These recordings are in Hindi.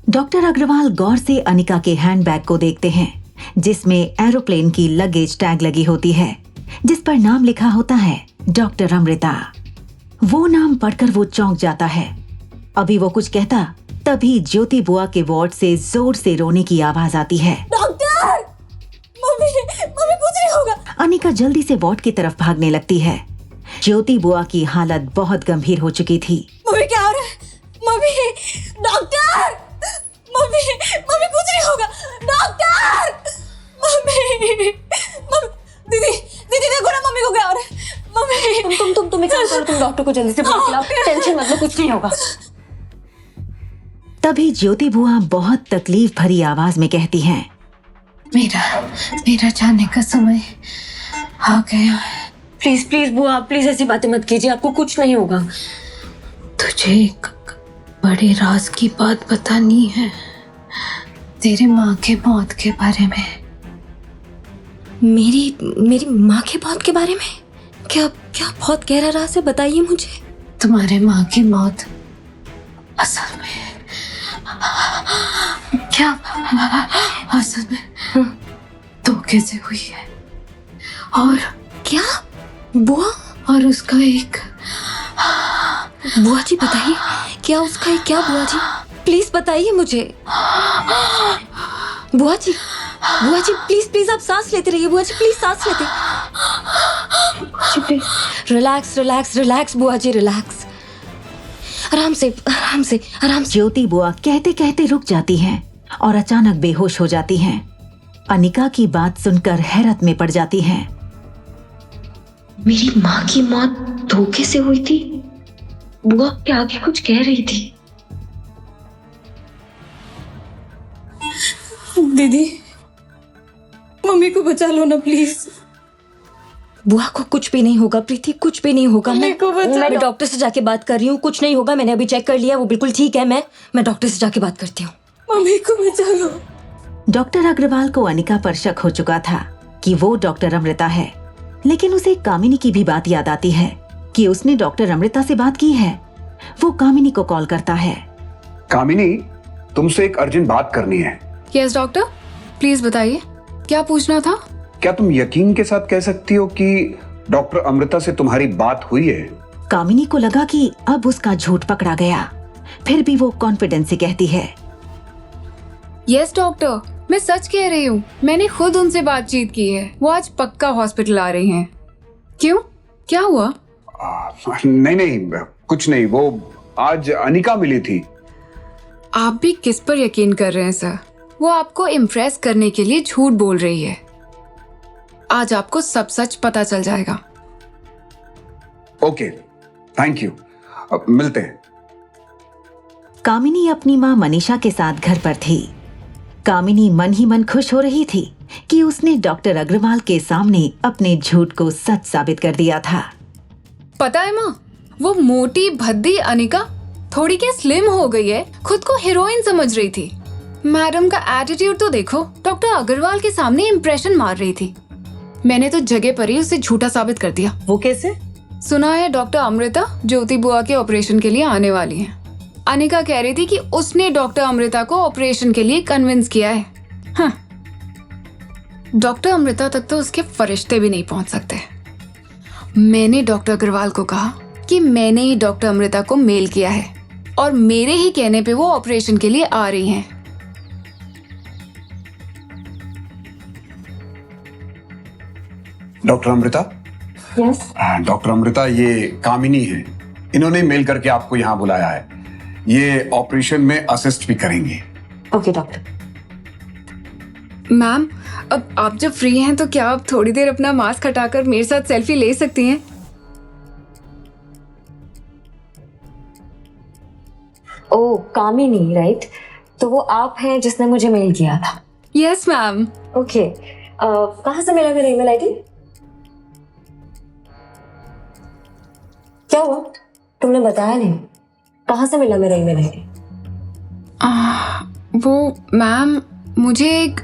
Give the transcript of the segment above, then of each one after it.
डॉक्टर अग्रवाल गौर से अनिका के हैंडबैग को देखते हैं, जिसमें एरोप्लेन की लगेज टैग लगी होती है, जिस पर नाम लिखा होता है डॉक्टर अमृता। वो नाम पढ़कर वो चौंक जाता है। अभी वो कुछ कहता, तभी ज्योति बुआ के वार्ड से जोर से रोने की आवाज आती है। डॉक्टर! मम्मी कुछ नहीं होगा। अनिका जल्दी से वार्ड की तरफ भागने लगती है। ज्योति बुआ की हालत बहुत गंभीर हो चुकी थी। मम्मी क्या हो रहा है? मम्मी! डॉक्टर! मम्मी कुछ नहीं होगा। डॉक्टर! मम्मी दीदी देखो ना मम्मी को क्या हो रहा है। मम्मी तुम एक काम करो, तुम डॉक्टर को जल्दी से बुलाओ। टेंशन मत लो, कुछ नहीं होगा। तभी ज्योति बुआ बहुत तकलीफ भरी आवाज में कहती हैं, मेरा जाने का समय आ गया है। प्लीज बुआ, प्लीज ऐसी बातें मत कीजिए, आपको कुछ नहीं होगा। तुझे एक बड़े राज की बात बतानी है, तेरे माँ के मौत के बारे में। मेरी माँ के मौत के बारे में? क्या बहुत गहरा राज है, बताइए मुझे। तुम्हारे माँ की मौत असल में धोखे से हुई है। और क्या बुआ? और उसका एक बुआ जी बताइए, क्या उसका एक क्या बुआ जी? प्लीज बताइए मुझे। बुआ जी प्लीज आप सांस लेते रहिए। बुआ जी प्लीज सांस लेते। रिलैक्स बुआ जी, रिलैक्स। आराम से। ज्योति बुआ कहते कहते रुक जाती हैं और अचानक बेहोश हो जाती हैं। अनिका की बात सुनकर हैरत में पड़ जाती हैं। मेरी माँ की मौत धोखे से हुई थी? बुआ के आगे कुछ कह रही थी। दीदी मम्मी को बचा लो ना प्लीज। बुआ को कुछ भी नहीं होगा प्रीति, कुछ भी नहीं होगा। मैं डॉक्टर से जाके बात कर रही हूँ, कुछ नहीं होगा। मैंने अभी चेक कर लिया, वो बिल्कुल ठीक है। मैं डॉक्टर से जाके बात करती हूँ। मम्मी को बचा लो। डॉक्टर अग्रवाल को अनिका पर शक हो चुका था कि वो डॉक्टर अमृता है, लेकिन उसे कामिनी की भी बात याद आती है कि उसने डॉक्टर अमृता से बात की है। वो कामिनी को कॉल करता है। कामिनी, तुमसे एक अर्जेंट बात करनी है। यस डॉक्टर, प्लीज बताइए, क्या पूछना था? क्या तुम यकीन के साथ कह सकती हो कि डॉक्टर अमृता से तुम्हारी बात हुई है? कामिनी को लगा कि अब उसका झूठ पकड़ा गया, फिर भी वो कॉन्फिडेंस से कहती है, यस डॉक्टर, मैं सच कह रही हूँ। मैंने खुद उनसे बातचीत की है। वो आज पक्का हॉस्पिटल आ रही हैं। क्यों, क्या हुआ? नहीं, कुछ नहीं। वो आज अनिका मिली थी। आप भी किस पर यकीन कर रहे हैं सर? वो आपको इम्प्रेस करने के लिए झूठ बोल रही है। आज आपको सब सच पता चल जाएगा। Okay, thank you. मिलते हैं। कामिनी अपनी माँ मनीषा के साथ घर पर थी। कामिनी मन ही मन खुश हो रही थी कि उसने डॉक्टर अग्रवाल के सामने अपने झूठ को सच साबित कर दिया था। पता है माँ, वो मोटी भद्दी अनिका थोड़ी क्या स्लिम हो गई है, खुद को हीरोइन समझ रही थी। मैडम का एटीट्यूड तो देखो, डॉक्टर अग्रवाल के सामने इम्प्रेशन मार रही थी। मैंने तो जगह पर ही उसे झूठा साबित कर दिया। वो कैसे? सुना है डॉक्टर अमृता ज्योति बुआ के ऑपरेशन के लिए आने वाली हैं। अनिका कह रही थी कि उसने डॉक्टर अमृता को ऑपरेशन के लिए कन्विंस किया है। हाँ। डॉक्टर अमृता तक तो उसके फरिश्ते भी नहीं पहुंच सकते। मैंने डॉक्टर अग्रवाल को कहा कि मैंने ही डॉक्टर अमृता को मेल किया है और मेरे ही कहने पे वो ऑपरेशन के लिए आ रही हैं। Doctor Amrita? Yes. Doctor Amrita, ये कामिनी है। इन्होंने मेल करके आपको यहाँ बुलाया है। ये ऑपरेशन में असिस्ट भी करेंगे। Okay doctor. मैम, अब आप जब फ्री हैं तो क्या आप थोड़ी देर अपना मास्क हटाकर मेरे साथ सेल्फी ले सकती हैं? ओ कामिनी, राइट? तो वो आप हैं जिसने मुझे मेल किया था? Yes ma'am. ओके, कहाँ से मिला मेरा ईमेल आईडी? क्या हुआ, तुमने बताया नहीं? कहाँ से मिला मेरा ईमेल आईडी? वो मैम, मुझे एक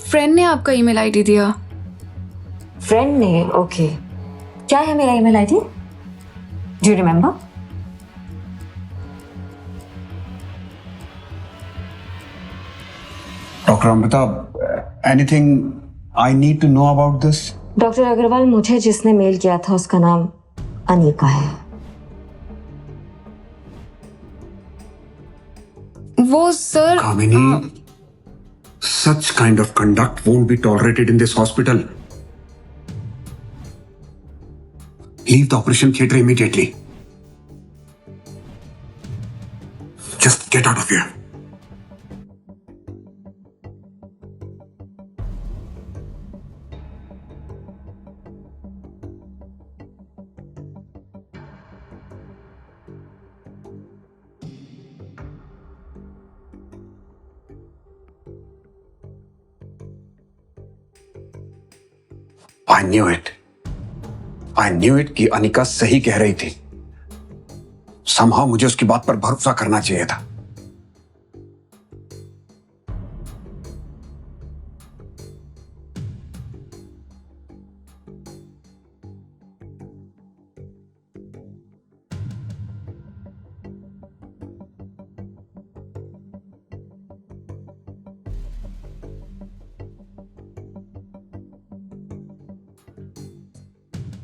फ्रेंड ने आपका ईमेल आईडी दिया। फ्रेंड ने? ओके। क्या है मेरा email ID? Do you remember? Doctor Amrita, anything I need to know about this? Doctor Agarwal, मुझे जिसने मेल किया था उसका नाम अनिका है। वो sir Kamini, such kind of conduct won't be tolerated in this hospital. Leave the operation theater immediately. Just get out of here. I knew it. I knew it कि अनिका सही कह रही थी। Somehow मुझे उसकी बात पर भरोसा करना चाहिए था।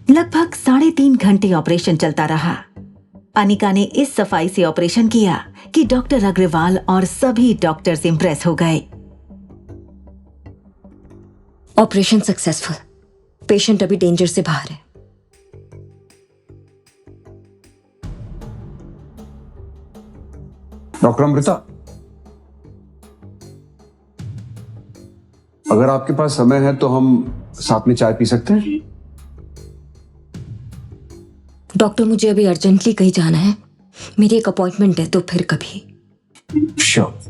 लगभग 3.5 घंटे ऑपरेशन चलता रहा। अनिका ने इस सफाई से ऑपरेशन किया कि डॉक्टर अग्रवाल और सभी डॉक्टर्स इंप्रेस हो गए। Operation successful. पेशेंट अभी डेंजर से बाहर है। डॉक्टर अमृता, अगर आपके पास समय है तो हम साथ में चाय पी सकते हैं? डॉक्टर, मुझे अभी अर्जेंटली कहीं जाना है। मेरी एक अपॉइंटमेंट है, तो फिर कभी। Sure.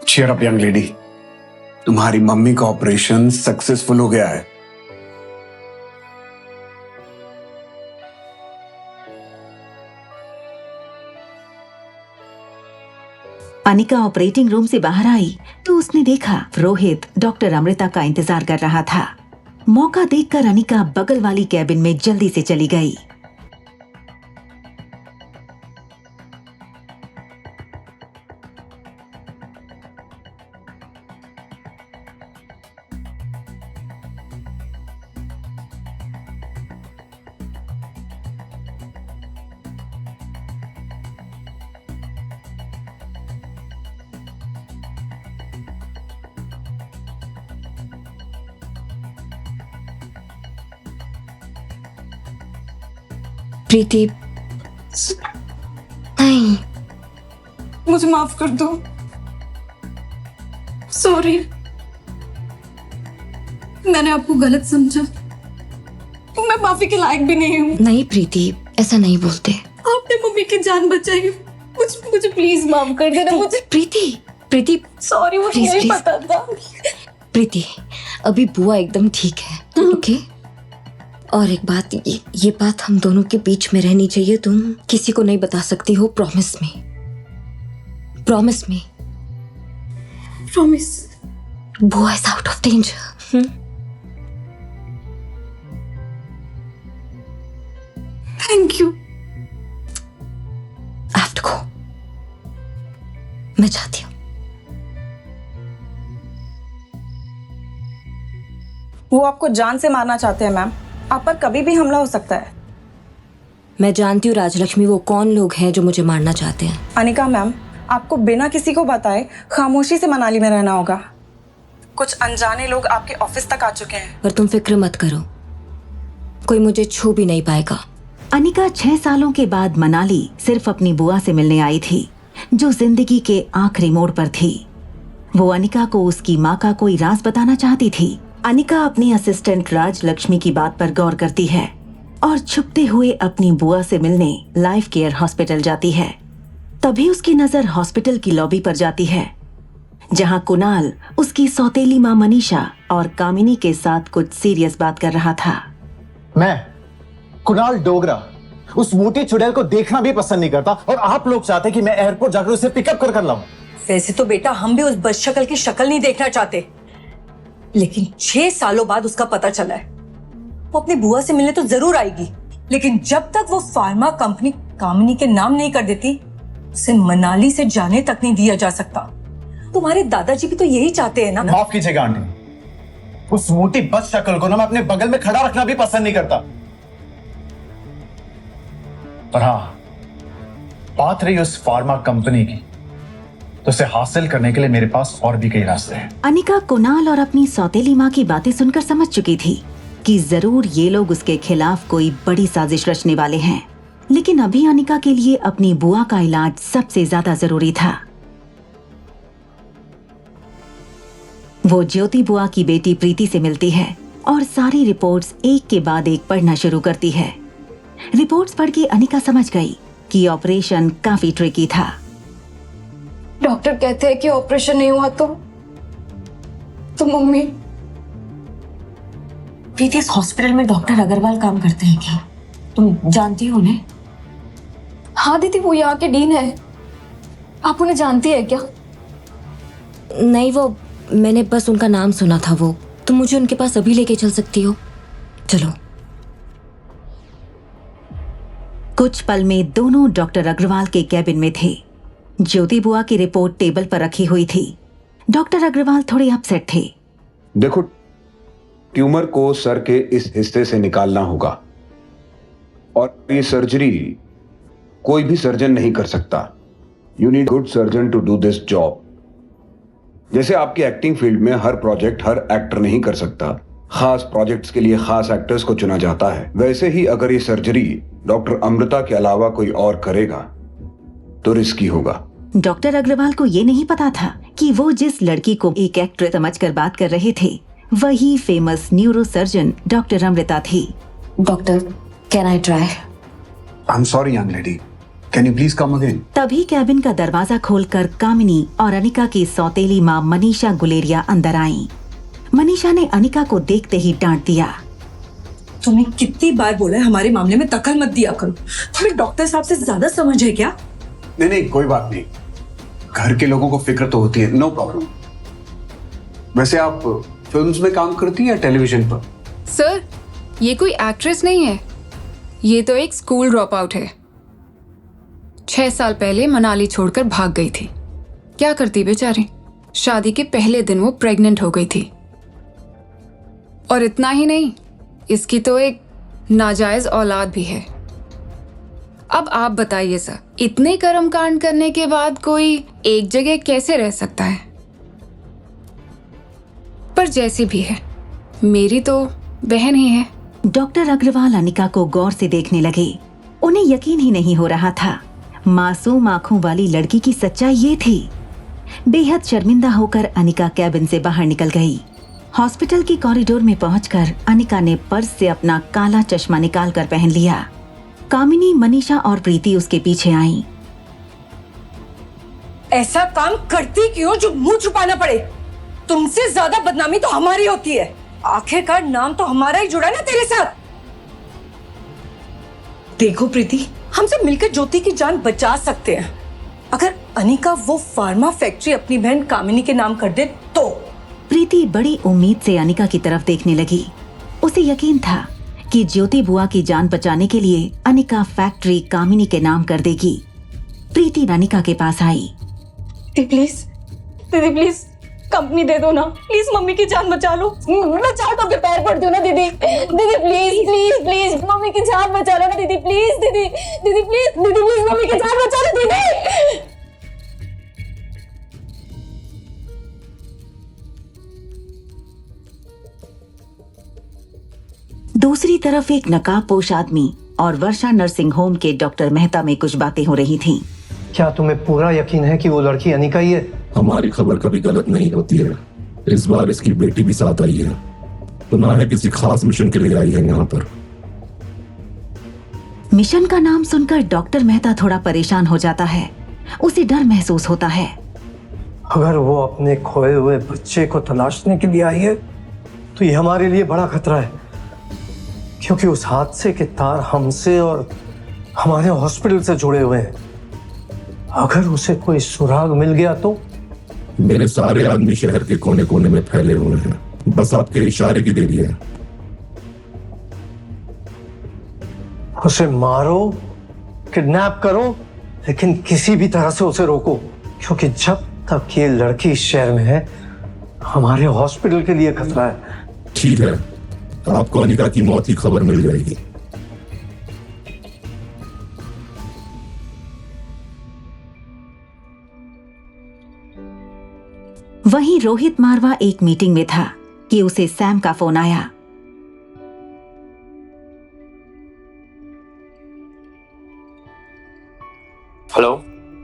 cheer up young lady, तुम्हारी मम्मी का ऑपरेशन सक्सेसफुल हो गया है। अनिका ऑपरेटिंग रूम से बाहर आई तो उसने देखा रोहित डॉक्टर अमृता का इंतजार कर रहा था। मौका देखकर अनिका बगल वाली कैबिन में जल्दी से चली गई। प्रीति, नहीं, मुझे माफ कर दो। सॉरी, मैंने आपको गलत समझा। मैं माफी के लायक भी नहीं हूँ। नहीं प्रीति, ऐसा नहीं बोलते। आपने मम्मी की जान बचाई। मुझे प्लीज माफ कर देना। मुझे प्रीति सॉरी, मुझे Please, नहीं please. पता था। प्रीति, अभी बुआ एकदम ठीक है। ओके? और एक बात, ये बात हम दोनों के बीच में रहनी चाहिए। तुम किसी को नहीं बता सकती हो। Promise me. Promise me. Promise. बुआ is out of danger. Thank you. I have to go. मैं जाती हूँ। वो आपको जान से मारना चाहते हैं मैम। आप पर कभी भी हमला हो सकता है। मैं जानती हूँ राजलक्ष्मी, वो कौन लोग हैं जो मुझे मारना चाहते हैं। अनिका मैम, आपको बिना किसी को बताए खामोशी से मनाली में रहना होगा। कुछ अनजाने लोग आपके ऑफिस तक आ चुके हैं। पर तुम फिक्र मत करो, कोई मुझे छू भी नहीं पाएगा। अनिका 6 सालों के बाद मनाली सिर्फ अपनी बुआ से मिलने आई थी, जो जिंदगी के आखिरी मोड़ पर थी। वो अनिका को उसकी माँ का कोई राज बताना चाहती थी। अनिका अपनी असिस्टेंट राजलक्ष्मी की बात पर गौर करती है और छुपते हुए अपनी बुआ से मिलने लाइफ केयर हॉस्पिटल जाती है। तभी उसकी नजर हॉस्पिटल की लॉबी पर जाती है, जहां कुणाल उसकी सौतेली माँ मनीषा और कामिनी के साथ कुछ सीरियस बात कर रहा था। मैं कुणाल डोगरा उस मोटी चुड़ैल को देखना भी पसंद नहीं करता, और आप लोग चाहते कि मैं एयरपोर्ट जाकर उसे पिकअप कर लाऊं। वैसे तो बेटा हम भी उस बदशक्ल की शक्ल नहीं देखना चाहते, लेकिन 6 सालों बाद उसका पता चला है। वो अपनी बुआ से मिलने तो जरूर आएगी, लेकिन जब तक वो फार्मा कंपनी कामिनी के नाम नहीं कर देती, उसे मनाली से जाने तक नहीं दिया जा सकता। तुम्हारे दादाजी भी तो यही चाहते हैं ना। माफ कीजिएगा आंटी, उस मोटी बद शक्ल को ना मैं अपने बगल में खड़ा रखना भी पसंद नहीं करता। पर हाँ, बात रही उस फार्मा कंपनी की, तो उसे हासिल करने के लिए मेरे पास और भी कई रास्ते हैं। अनिका कुणाल और अपनी सौतेली माँ की बातें सुनकर समझ चुकी थी कि जरूर ये लोग उसके खिलाफ कोई बड़ी साजिश रचने वाले हैं, लेकिन अभी अनिका के लिए अपनी बुआ का इलाज सबसे ज्यादा जरूरी था। वो ज्योति बुआ की बेटी प्रीति से मिलती है और सारी रिपोर्ट्स एक के बाद एक पढ़ना शुरू करती है। रिपोर्ट्स पढ़ के अनिका समझ गई कि ऑपरेशन काफी ट्रिकी था। डॉक्टर कहते हैं कि ऑपरेशन नहीं हुआ तो मम्मी। प्रीति, इस हॉस्पिटल में डॉक्टर अग्रवाल काम करते हैं क्या? तुम जानती हो उन्हें? हाँ दीदी, वो यहाँ के डीन है। आप उन्हें जानती है क्या? नहीं, वो मैंने बस उनका नाम सुना था। वो तुम मुझे उनके पास अभी लेके चल सकती हो? चलो। कुछ पल में दोनों डॉक्टर अग्रवाल के कैबिन में थे। ज्योति बुआ की रिपोर्ट टेबल पर रखी हुई थी। डॉक्टर अग्रवाल थोड़े अपसेट थे। देखो, ट्यूमर को सर के इस हिस्से से निकालना होगा और ये सर्जरी कोई भी सर्जन नहीं कर सकता। You need good surgeon to do this job. जैसे आपकी एक्टिंग फील्ड में हर प्रोजेक्ट हर एक्टर नहीं कर सकता, खास प्रोजेक्ट्स के लिए खास एक्टर्स को चुना जाता है, वैसे ही अगर ये सर्जरी डॉक्टर अमृता के अलावा कोई और करेगा तो रिस्की होगा। डॉक्टर अग्रवाल को ये नहीं पता था कि वो जिस लड़की को एक एक्ट्रेस समझकर बात कर रहे थे वही famous neuro surgeon doctor Amrita थी। Doctor, can I try? I am sorry young lady, can you please come again? तभी कैबिन का दरवाजा खोलकर कामिनी और अनिका की सौतेली माँ मनीषा गुलेरिया अंदर आईं। मनीषा ने अनिका को देखते ही डांट दिया। तुम्हें कितनी बार बोला है हमारे मामले में दखल मत दिया करो। तुम्हें डॉक्टर साहब से ज्यादा समझ है क्या? नहीं नहीं, कोई बात नहीं, घर के लोगों को फिक्र तो होती है, नो प्रॉब्लम। वैसे आप फिल्म्स में काम करती हैं या टेलीविजन पर? सर, ये कोई एक्ट्रेस नहीं है, ये तो एक स्कूल ड्रॉप आउट है। 6 साल पहले मनाली छोड़कर भाग गई थी। क्या करती बेचारी, शादी के पहले दिन वो प्रेग्नेंट हो गई थी। और इतना ही नहीं, इसकी तो एक नाजायज औलाद भी है। अब आप बताइए सर, इतने कर्मकांड करने के बाद कोई एक जगह कैसे रह सकता है? पर जैसी भी है, मेरी तो बहन ही है। डॉक्टर अग्रवाल अनिका को गौर से देखने लगे। उन्हें यकीन ही नहीं हो रहा था मासूम आंखों वाली लड़की की सच्चाई ये थी। बेहद शर्मिंदा होकर अनिका कैबिन से बाहर निकल गई। हॉस्पिटल की कॉरिडोर में पहुंचकर अनिका ने पर्स से अपना काला चश्मा निकाल कर पहन लिया। कामिनी, मनीषा और प्रीति उसके पीछे आईं। ऐसा काम करती क्यों जो मुंह छुपाना पड़े? तुमसे ज्यादा बदनामी तो हमारी होती है। आखिरकार नाम तो हमारा ही जुड़ा ना तेरे साथ। देखो प्रीति, हमसे मिलकर ज्योति की जान बचा सकते हैं। अगर अनिका वो फार्मा फैक्ट्री अपनी बहन कामिनी के नाम कर दे तो। प्रीति बड़ी उम्मीद से अनिका की तरफ देखने लगी। उसे यकीन था कि ज्योति बुआ की जान बचाने के लिए अनिका फैक्ट्री कामिनी के नाम कर देगी। प्रीति अनिका के पास आई। दीदी प्लीज कंपनी दे दो ना, प्लीज मम्मी की जान बचा लो। मैं चाहता हूँ पैर पड़ती हूँ ना दीदी। दीदी प्लीज प्लीज प्लीज मम्मी की जान बचा लो ना दीदी, प्लीज दीदी। दीदी प्लीज, दीदी प्लीज मम्मी की जान बचा लो दीदी। दूसरी तरफ एक नकाबपोश आदमी और वर्षा नर्सिंग होम के डॉक्टर मेहता में कुछ बातें हो रही थीं। क्या तुम्हें पूरा यकीन है कि वो लड़की अनिका ही है? हमारी खबर कभी गलत नहीं होती है। इस बार इसकी बेटी भी साथ आई है, तो ना है किसी खास मिशन के लिए आई है यहाँ पर। मिशन का नाम सुनकर डॉक्टर मेहता थोड़ा परेशान हो जाता है। उसे डर महसूस होता है। अगर वो अपने खोए हुए बच्चे को तलाशने के लिए आई है तो ये हमारे लिए बड़ा खतरा है, क्योंकि उस हादसे के तार हमसे और हमारे हॉस्पिटल से जुड़े हुए हैं। अगर उसे कोई सुराग मिल गया तो मेरे सारे आदमी शहर के कोने कोने में फैले हुए हैं, बस आपके इशारे की देरी है। उसे मारो, किडनैप करो, लेकिन किसी भी तरह से उसे रोको, क्योंकि जब तक ये लड़की इस शहर में है हमारे हॉस्पिटल के लिए खतरा है। ठीक है, आपको अनिका की मौत की खबर मिल जाएगी। वहीं रोहित मारवा एक मीटिंग में था कि उसे सैम का फोन आया। हेलो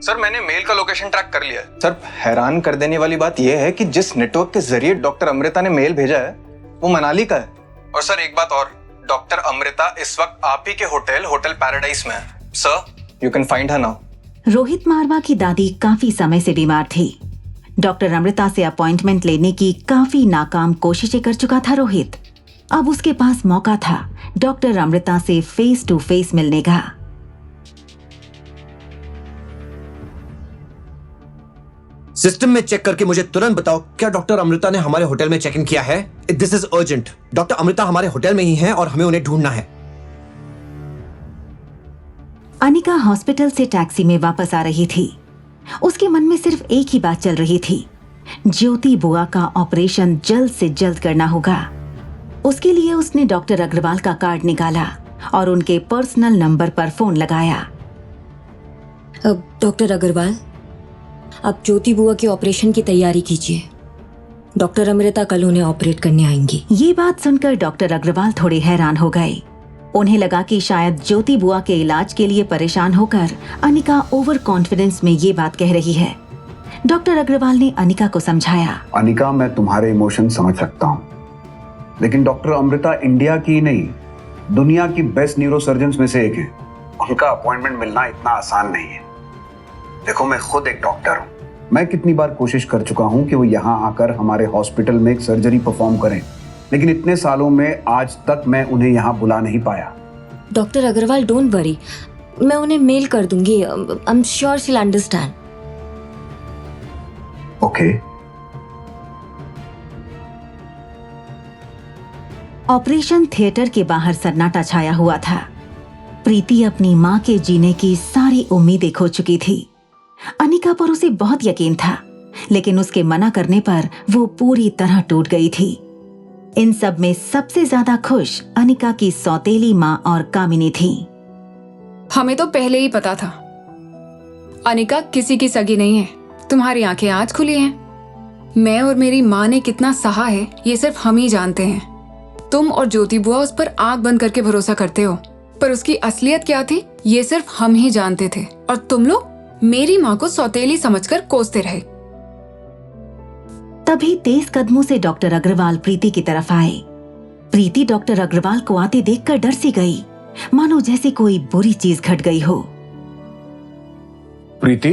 सर, मैंने मेल का लोकेशन ट्रैक कर लिया है। सर, हैरान कर देने वाली बात यह है कि जिस नेटवर्क के जरिए डॉक्टर अमृता ने मेल भेजा है वो मनाली का है। और सर एक बात और, डॉक्टर अमृता इस वक्त आप ही के होटल पैराडाइज में है। Sir, you can find her now. Rohit Marwah की दादी काफी समय से बीमार थी। डॉक्टर अमृता से अपॉइंटमेंट लेने की काफी नाकाम कोशिशें कर चुका था रोहित। अब उसके पास मौका था डॉक्टर अमृता से फेस टू फेस मिलने का। सिस्टम में चेक करके मुझे तुरंत बताओ, क्या डॉक्टर अमृता ने हमारे होटल में चेक इन किया है? This is urgent. Doctor Amrita हमारे होटल में ही हैं और हमें उन्हें ढूंढना है। अनिका हॉस्पिटल से टैक्सी में वापस आ रही थी। उसके मन में सिर्फ एक ही बात चल रही थी, ज्योति बुआ का ऑपरेशन जल्द से जल्द करना होगा। उसके लिए उसने डॉक्टर अग्रवाल का कार्ड निकाला और उनके पर्सनल नंबर पर फोन लगाया। अब डॉक्टर अग्रवाल, आप ज्योति बुआ के ऑपरेशन की तैयारी कीजिए। डॉक्टर अमृता कल उन्हें ऑपरेट करने आएंगी। ये बात सुनकर डॉक्टर अग्रवाल थोड़े हैरान हो गए। उन्हें लगा कि शायद ज्योति बुआ के इलाज के लिए परेशान होकर अनिका ओवर कॉन्फिडेंस में ये बात कह रही है। डॉक्टर अग्रवाल ने अनिका को समझाया, अनिका, मैं तुम्हारे इमोशन समझ सकता हूँ, लेकिन डॉक्टर अमृता इंडिया की नहीं, दुनिया की बेस्ट न्यूरोसर्जन्स में से एक है। उनका अपॉइंटमेंट मिलना इतना आसान नहीं है। देखो, मैं खुद एक डॉक्टर हूँ। मैं कितनी बार कोशिश कर चुका हूँ कि वो यहाँ आकर हमारे हॉस्पिटल में एक सर्जरी परफॉर्म करें, लेकिन इतने सालों में आज तक मैं उन्हें यहाँ बुला नहीं पाया। डॉक्टर अग्रवाल, डोंट वरी, मैं उन्हें मेल कर दूंगी। I am sure she will understand. Okay. Operation theatre के बाहर सन्नाटा छाया हुआ था। प्रीति अपनी माँ के जीने की सारी उम्मीदें खो चुकी थी। अनिका पर उसे बहुत यकीन था, लेकिन उसके मना करने पर वो पूरी तरह टूट गई थी। इन सब में सबसे ज्यादा खुश अनिका की सौतेली माँ और कामिनी थी। हमें तो पहले ही पता था अनिका किसी की सगी नहीं है। तुम्हारी आंखें आज खुली हैं। मैं और मेरी माँ ने कितना सहा है ये सिर्फ हम ही जानते हैं। तुम और ज्योति बुआ उस पर आंख बंद करके भरोसा करते हो, पर उसकी असलियत क्या थी ये सिर्फ हम ही जानते थे। और तुम लोग मेरी माँ को सौतेली समझकर कोसते रहे। तभी तेज कदमों से डॉक्टर अग्रवाल प्रीति की तरफ आए। प्रीति डॉक्टर अग्रवाल को आते देखकर डर सी गई, मानो जैसे कोई बुरी चीज घट गई हो। प्रीति,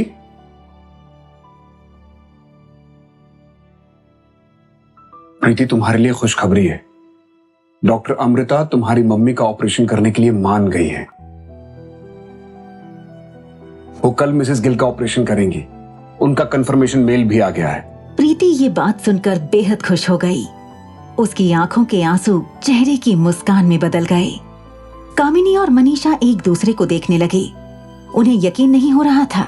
प्रीति, तुम्हारे लिए खुशखबरी है। डॉक्टर अमृता तुम्हारी मम्मी का ऑपरेशन करने के लिए मान गई है। वो कल मिसेस गिल का ऑपरेशन करेंगी। उनका कंफर्मेशन मेल भी आ गया है। प्रीति ये बात सुनकर बेहद खुश हो गई। उसकी आंखों के आंसू चेहरे की मुस्कान में बदल गए। कामिनी और मनीषा एक दूसरे को देखने लगे। उन्हें यकीन नहीं हो रहा था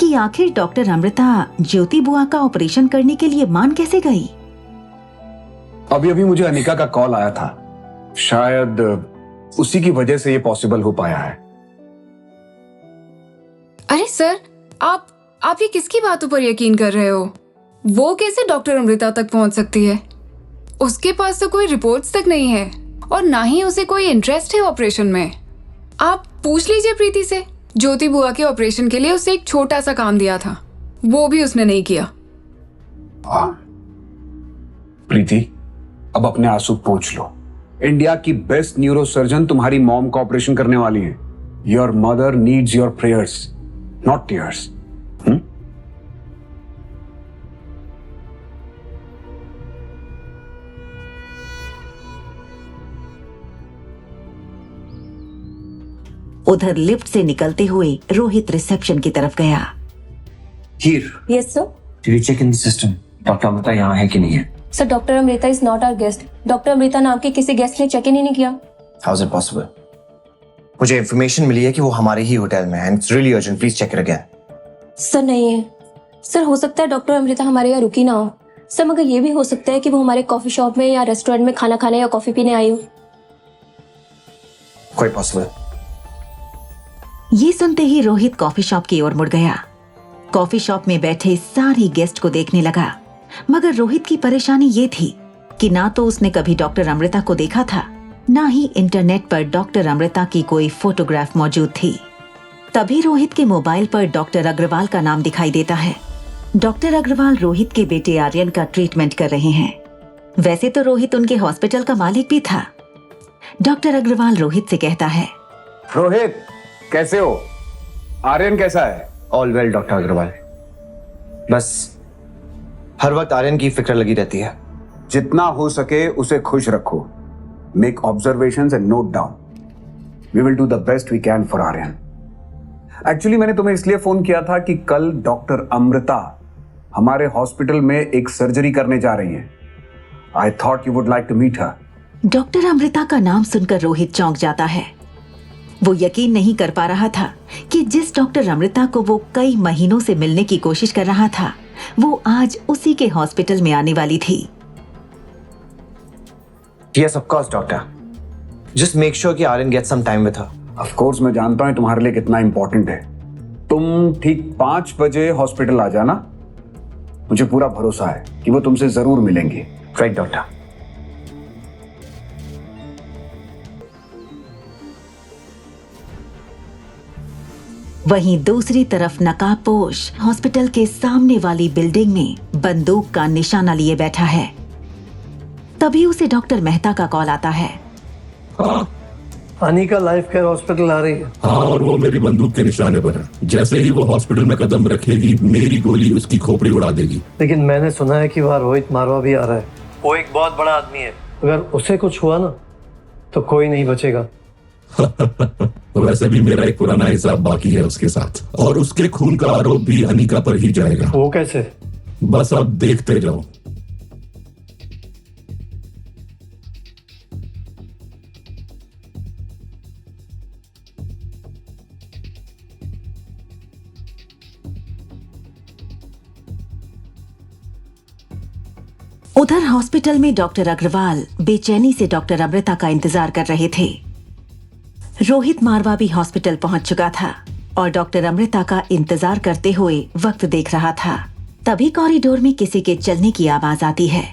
कि आखिर डॉक्टर अमृता ज्योति बुआ का ऑपरेशन करने के लिए मान कैसे गई। अभी अभी मुझे अनिका का कॉल आया था, शायद उसी की वजह से ये पॉसिबल हो पाया है। अरे सर, आप ये किसकी बातों पर यकीन कर रहे हो? वो कैसे डॉक्टर अमृता तक पहुंच सकती है? उसके पास तो कोई रिपोर्ट्स तक नहीं है और ना ही उसे कोई इंटरेस्ट है ऑपरेशन में। आप पूछ लीजिए प्रीति से। ज्योति बुआ के ऑपरेशन के लिए उसे एक छोटा सा काम दिया था, वो भी उसने नहीं किया। प्रीति, अब अपने आंसू पोंछ लो। इंडिया की बेस्ट न्यूरोसर्जन तुम्हारी मॉम का ऑपरेशन करने वाली है। Your mother needs your prayers, not tears. उधर लिफ्ट से निकलते हुए रोहित रिसेप्शन की तरफ गया। Heer, yes sir. Did you check in the system? Doctor Amrita यहाँ है कि नहीं है? Sir doctor Amrita is not our guest. Doctor Amrita नाम के किसी गेस्ट ने चेक इन ही नहीं किया। How is it possible? मुझे इंफॉर्मेशन मिली है कि वो हमारे ही होटल में है and it's really urgent. Please check it again. Sir नहीं है। सर हो सकता है डॉक्टर अमृता हमारे यहाँ रुकी ना हो। सर मगर ये भी हो सकता है कि वो हमारे कॉफी शॉप में या रेस्टोरेंट में खाना खाने या कॉफी पीने आई हो। Quite possible. ये सुनते ही रोहित कॉफी शॉप की ओर मुड़ गया। कॉफी शॉप में बैठे सारी गेस्ट को देखने लगा, मगर रोहित की परेशानी ये थी कि ना तो उसने कभी डॉक्टर अमृता को देखा था, ना ही इंटरनेट पर डॉक्टर अमृता की कोई फोटोग्राफ मौजूद थी। तभी रोहित के मोबाइल पर डॉक्टर अग्रवाल का नाम दिखाई देता है। डॉक्टर अग्रवाल रोहित के बेटे आर्यन का ट्रीटमेंट कर रहे हैं। वैसे तो रोहित उनके हॉस्पिटल का मालिक भी था। डॉक्टर अग्रवाल रोहित से कहता है, रोहित कैसे हो? आर्यन कैसा है? All well, doctor Agarwal. बस हर वक्त आर्यन की फिक्र लगी रहती है। जितना हो सके उसे खुश रखो। Make observations and note down. We will do the best we can for Aryan. Actually मैंने तुम्हें इसलिए फोन किया था कि कल डॉक्टर अमृता हमारे हॉस्पिटल में एक सर्जरी करने जा रही हैं। I thought you would like to meet her. Doctor Amrita का नाम सुनकर रोहित चौंक जाता है। वो यकीन नहीं कर पा रहा था कि जिस डॉक्टर अमृता को वो कई महीनों से मिलने की कोशिश कर रहा था, वो आज उसी के हॉस्पिटल में आने वाली थी। Yes, of course, doctor. Just make sure कि Aryan gets some time with her. Of course मैं जानता हूं तुम्हारे लिए कितना इंपॉर्टेंट है। तुम ठीक 5 बजे हॉस्पिटल आ जाना। मुझे पूरा भरोसा है कि वो तुमसे जरूर मिलेंगी। Right, doctor. वहीं दूसरी तरफ नकाबपोश हॉस्पिटल के सामने वाली बिल्डिंग में बंदूक का निशाना लिए बैठा है। तभी उसे डॉक्टर मेहता का कॉल आता है। हाँ अनिका लाइफ केयर हॉस्पिटल आ रही है। हाँ, और वो मेरी बंदूक के निशाने पर है। जैसे ही वो हॉस्पिटल में कदम रखेगी, मेरी गोली उसकी खोपड़ी उड़ा देगी। लेकिन मैंने सुना है कि वहाँ रोहित मारवा भी आ रहा है। वो एक बहुत बड़ा आदमी है। अगर उसे कुछ हुआ ना तो कोई नहीं बचेगा। वैसे भी मेरा एक पुराना हिसाब बाकी है उसके साथ, और उसके खून का आरोप भी अनिका पर ही जाएगा। वो कैसे? बस अब देखते जाओ। उधर हॉस्पिटल में डॉक्टर अग्रवाल बेचैनी से डॉक्टर अमृता का इंतजार कर रहे थे। रोहित मारवा भी हॉस्पिटल पहुंच चुका था और डॉक्टर अमृता का इंतजार करते हुए वक्त देख रहा था। तभी कॉरिडोर में किसी के चलने की आवाज आती है।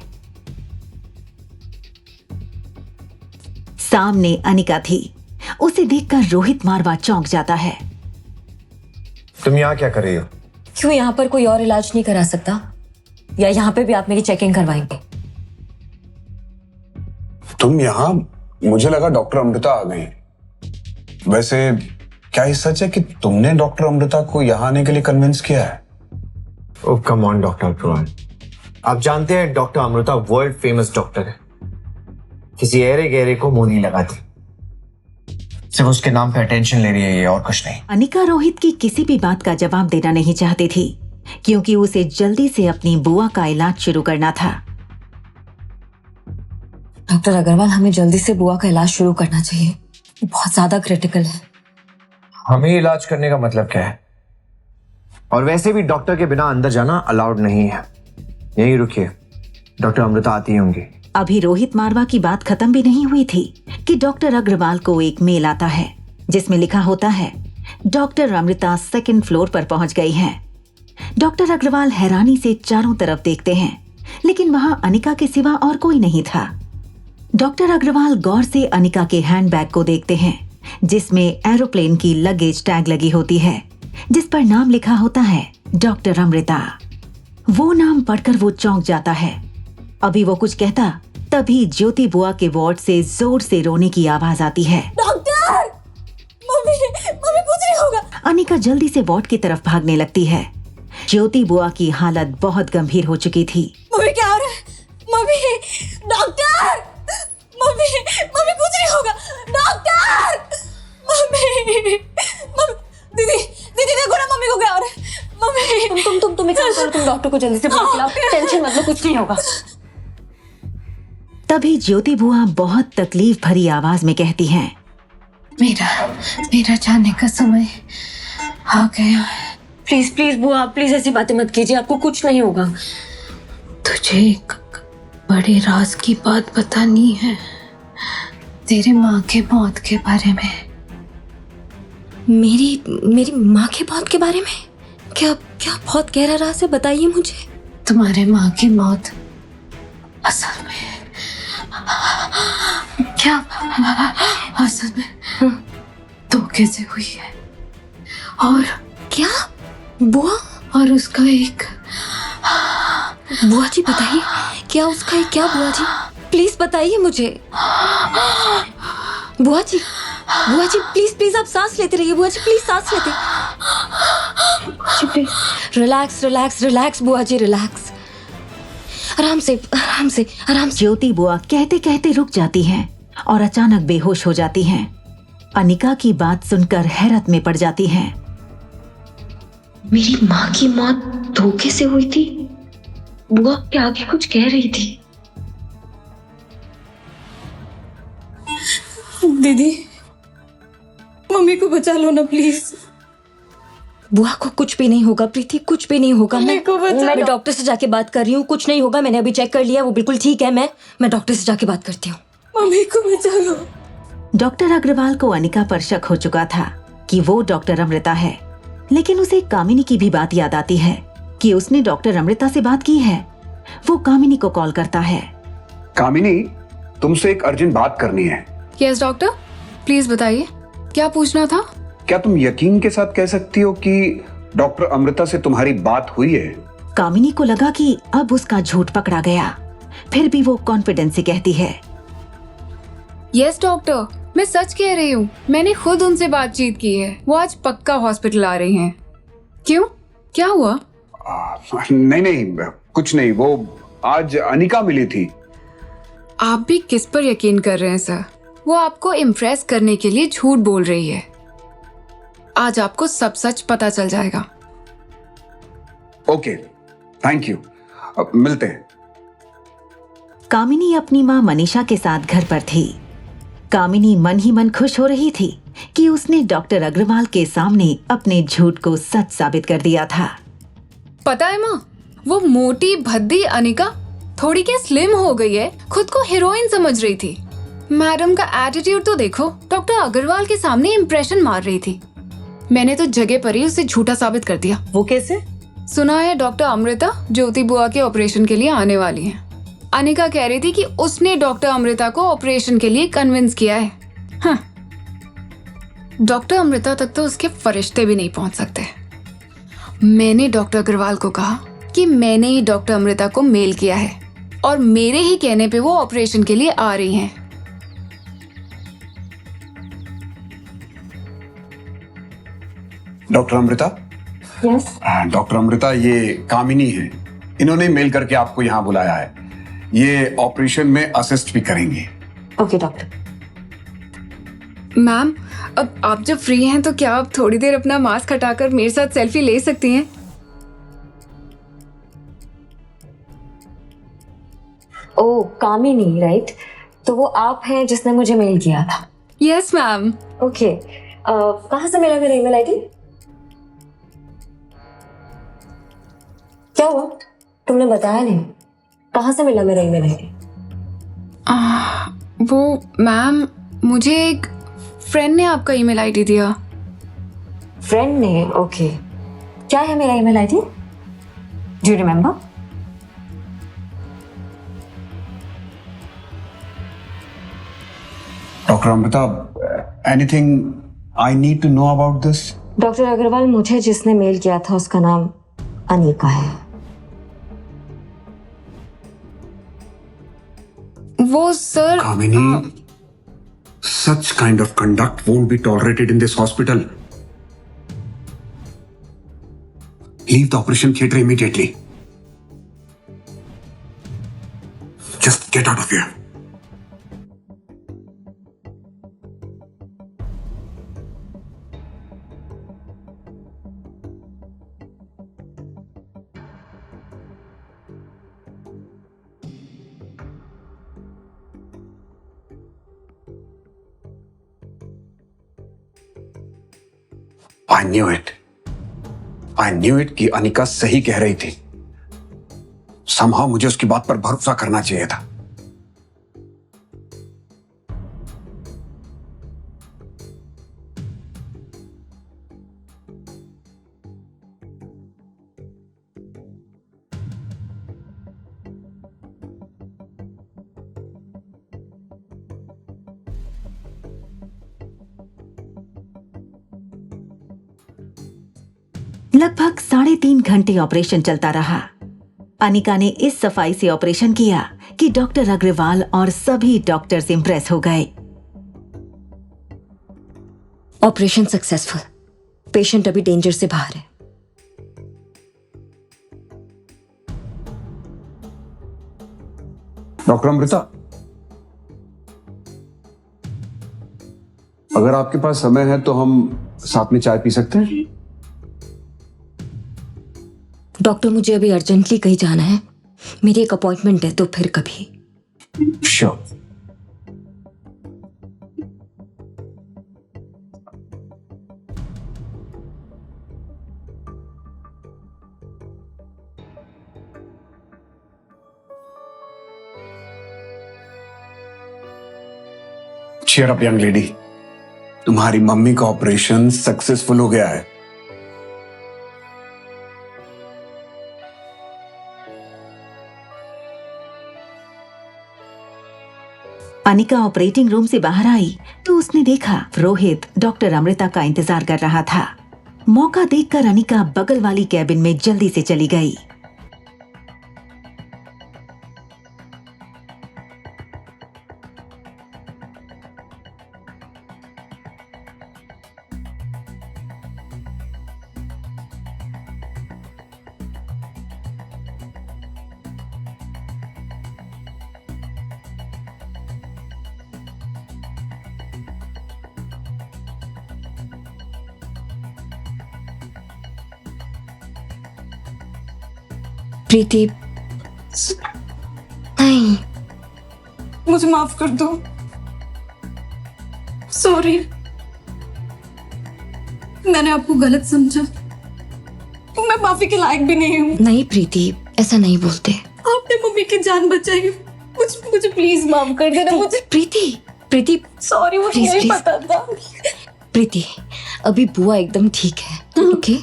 सामने अनिका थी। उसे देखकर रोहित मारवा चौंक जाता है। तुम यहाँ क्या कर रही हो? क्यों यहाँ पर कोई और इलाज नहीं करा सकता? या यहाँ पे भी आप मेरी चेकिंग करवाएंगे? तुम यहाँ? मुझे लगा डॉक्टर अमृता आ गई। वैसे क्या ये सच है कि तुमने डॉक्टर अमृता को यहाँ आने के लिए कन्विंस किया है? ओह कम ऑन डॉक्टर अग्रवाल, आप जानते हैं doctor Amrita world famous doctor है। किसी ऐरे गहरे को मुंह नहीं लगाती, सिर्फ उसके नाम पे अटेंशन ले रही है ये, और कुछ नहीं। अनिका रोहित की किसी भी बात का जवाब देना नहीं चाहती थी, क्योंकि उसे जल्दी से अपनी बुआ का इलाज शुरू करना था। डॉक्टर अग्रवाल, हमें जल्दी से बुआ का इलाज शुरू करना चाहिए। बहुत ज्यादा क्रिटिकल है। हमें इलाज करने का मतलब क्या है? और वैसे भी डॉक्टर के बिना अंदर जाना अलाउड नहीं है। यहीं रुकिए, डॉक्टर अमृता आती होंगी। अभी रोहित मारवा की बात खत्म भी नहीं हुई थी कि डॉक्टर अग्रवाल को एक मेल आता है जिसमें लिखा होता है, डॉक्टर अमृता 2nd फ्लोर पर पहुंच गई हैं। डॉक्टर अग्रवाल हैरानी से चारों तरफ देखते हैं, लेकिन वहां अनिका के सिवा और कोई नहीं था। डॉक्टर अग्रवाल गौर से अनिका के हैंडबैग को देखते हैं, जिसमें एरोप्लेन की लगेज टैग लगी होती है, जिस पर नाम लिखा होता है डॉक्टर अमृता। वो नाम पढ़कर वो चौंक जाता है। अभी वो कुछ कहता, तभी ज्योति बुआ के वार्ड से जोर से रोने की आवाज आती है। डॉक्टर! मम्मी कुछ नहीं होगा। अनिका जल्दी से वार्ड की तरफ भागने लगती है। ज्योति बुआ की हालत बहुत गंभीर हो चुकी थी। मम्मी क्या हो रहा है? मम्मी! डॉक्टर! मम्मी कुछ नहीं होगा। डॉक्टर! मम्मी दीदी देखो ना मम्मी को क्या हो रहा है। मम्मी तुम एक काम करो, तुम डॉक्टर को जल्दी से बुलाओ, टेंशन मत लो, कुछ नहीं होगा। तभी ज्योति बुआ बहुत तकलीफ भरी आवाज में कहती हैं, मेरा जाने का समय आ गया है। प्लीज प्लीज बुआ, प्लीज ऐसी बातें मत कीजिए, आपको कुछ नहीं होगा। तुझे एक बड़े राज की बात बतानी है, तेरे माँ के मौत के बारे में। मेरी माँ के मौत के बारे में? क्या क्या बहुत गहरा राज है, बताइए मुझे। तुम्हारे माँ की मौत असल में धोखे से हुई है। और क्या बुआ? और उसका एक बुआ जी बताइए, क्या उसका है? क्या बुआ जी प्लीज बताइए मुझे। बुआ जी प्लीज प्लीज आप सांस लेते रहिए। बुआ जी प्लीज सांस लेते। रिलैक्स रिलैक्स रिलैक्स बुआ जी, रिलैक्स। आराम से आराम से आराम से। ज्योति बुआ कहते कहते रुक जाती हैं और अचानक बेहोश हो जाती हैं। अनिका की बात सुनकर हैरत में पड़ जाती हैं। मेरी माँ की मौत धोखे से हुई थी? बुआ के आगे कुछ कह रही थी। दीदी मम्मी को बचा लो ना प्लीज। बुआ को कुछ भी नहीं होगा प्रीति, कुछ भी नहीं होगा। मैं डॉक्टर से जाके बात कर रही हूँ, कुछ नहीं होगा। मैंने अभी चेक कर लिया, वो बिल्कुल ठीक है। मैं डॉक्टर से जाके बात करती हूँ। मम्मी को बचा लो। डॉक्टर अग्रवाल को अनिका पर शक हो चुका था कि वो डॉक्टर अमृता है, लेकिन उसे कामिनी की भी बात याद आती है कि उसने डॉक्टर अमृता से बात की है। वो कामिनी को कॉल करता है। कामिनी, तुमसे एक अर्जेंट बात करनी है। यस डॉक्टर, प्लीज बताइए, क्या पूछना था? क्या तुम यकीन के साथ कह सकती हो कि डॉक्टर अमृता से तुम्हारी बात हुई है? कामिनी को लगा कि अब उसका झूठ पकड़ा गया, फिर भी वो कॉन्फिडेंस से कहती है, यस डॉक्टर, मैं सच कह रही हूँ। मैंने खुद उनसे बातचीत की है। वो आज पक्का हॉस्पिटल आ रही हैं। क्यों, क्या हुआ? नहीं, कुछ नहीं। वो आज अनिका मिली थी। आप भी किस पर यकीन कर रहे हैं सर? वो आपको इम्प्रेस करने के लिए झूठ बोल रही है। आज आपको सब सच पता चल जाएगा। Okay, thank you. अब मिलते हैं। कामिनी अपनी माँ मनीषा के साथ घर पर थी। कामिनी मन ही मन खुश हो रही थी कि उसने डॉक्टर अग्रवाल के सामने अपने झूठ को सच साबित कर दिया था। पता है माँ, वो मोटी भद्दी अनिका थोड़ी क्या स्लिम हो गई है, खुद को हीरोइन समझ रही थी। मैडम का एटीट्यूड तो देखो, डॉक्टर अग्रवाल के सामने इम्प्रेशन मार रही थी। मैंने तो जगह पर ही उसे झूठा साबित कर दिया। वो कैसे? सुना है डॉक्टर अमृता ज्योति बुआ के ऑपरेशन के लिए आने वाली है। अनिका कह रही थी कि उसने डॉक्टर अमृता को ऑपरेशन के लिए कन्विंस किया है। हाँ, डॉक्टर अमृता तक तो उसके फरिश्ते भी नहीं पहुंच सकते। मैंने डॉक्टर अग्रवाल को कहा कि मैंने ही डॉक्टर अमृता को मेल किया है और मेरे ही कहने पे वो ऑपरेशन के लिए आ रही हैं। Doctor Amrita? Yes doctor Amrita, ये कामिनी है। इन्होंने मेल करके आपको यहाँ बुलाया है। ये ऑपरेशन में असिस्ट भी करेंगे। Okay doctor. मैम, अब आप जब फ्री हैं तो क्या आप थोड़ी देर अपना मास्क हटाकर मेरे साथ सेल्फी ले सकती हैं? ओ कामिनी, राइट? तो वो आप हैं जिसने मुझे मेल किया था? Yes ma'am. ओके, कहाँ से मिला मेरा ईमेल आईडी? क्या हुआ, तुमने बताया नहीं? कहाँ से मिला मेरा ईमेल आईडी? वो मैम, मुझे एक फ्रेंड ने आपका ईमेल आईडी दिया। फ्रेंड ने? ओके, क्या है मेरा email ID? Do you remember? Doctor Amrita, anything I need to know about this? Doctor Agarwal, मुझे जिसने मेल किया था उसका नाम अनिका है। वो sir, Kamini, such kind of conduct won't be tolerated in this hospital. Leave the operation theater immediately. Just get out of here. I knew it कि अनिका सही कह रही थी। समहाउ मुझे उसकी बात पर भरोसा करना चाहिए था। लगभग 3.5 घंटे ऑपरेशन चलता रहा। अनिका ने इस सफाई से ऑपरेशन किया कि डॉक्टर अग्रवाल और सभी डॉक्टर्स इंप्रेस हो गए। Operation successful. पेशेंट अभी डेंजर से बाहर है। डॉक्टर अमृता, अगर आपके पास समय है तो हम साथ में चाय पी सकते हैं? डॉक्टर, मुझे अभी अर्जेंटली कहीं जाना है। मेरी एक अपॉइंटमेंट है, तो फिर कभी। Sure. Cheer up young lady, तुम्हारी मम्मी का ऑपरेशन सक्सेसफुल हो गया है। अनिका ऑपरेटिंग रूम से बाहर आई तो उसने देखा रोहित डॉक्टर अमृता का इंतजार कर रहा था। मौका देखकर अनिका बगल वाली कैबिन में जल्दी से चली गई। प्रीति, नहीं, मुझे माफ कर दो। सॉरी, मैंने आपको गलत समझा। मैं माफी के लायक भी नहीं हूँ। नहीं प्रीति, ऐसा नहीं बोलते। आपने मम्मी की जान बचाई। मुझे प्लीज माफ कर देना। मुझे प्रीति सॉरी, मुझे नहीं पता था। प्रीति, अभी बुआ एकदम ठीक है। ओके?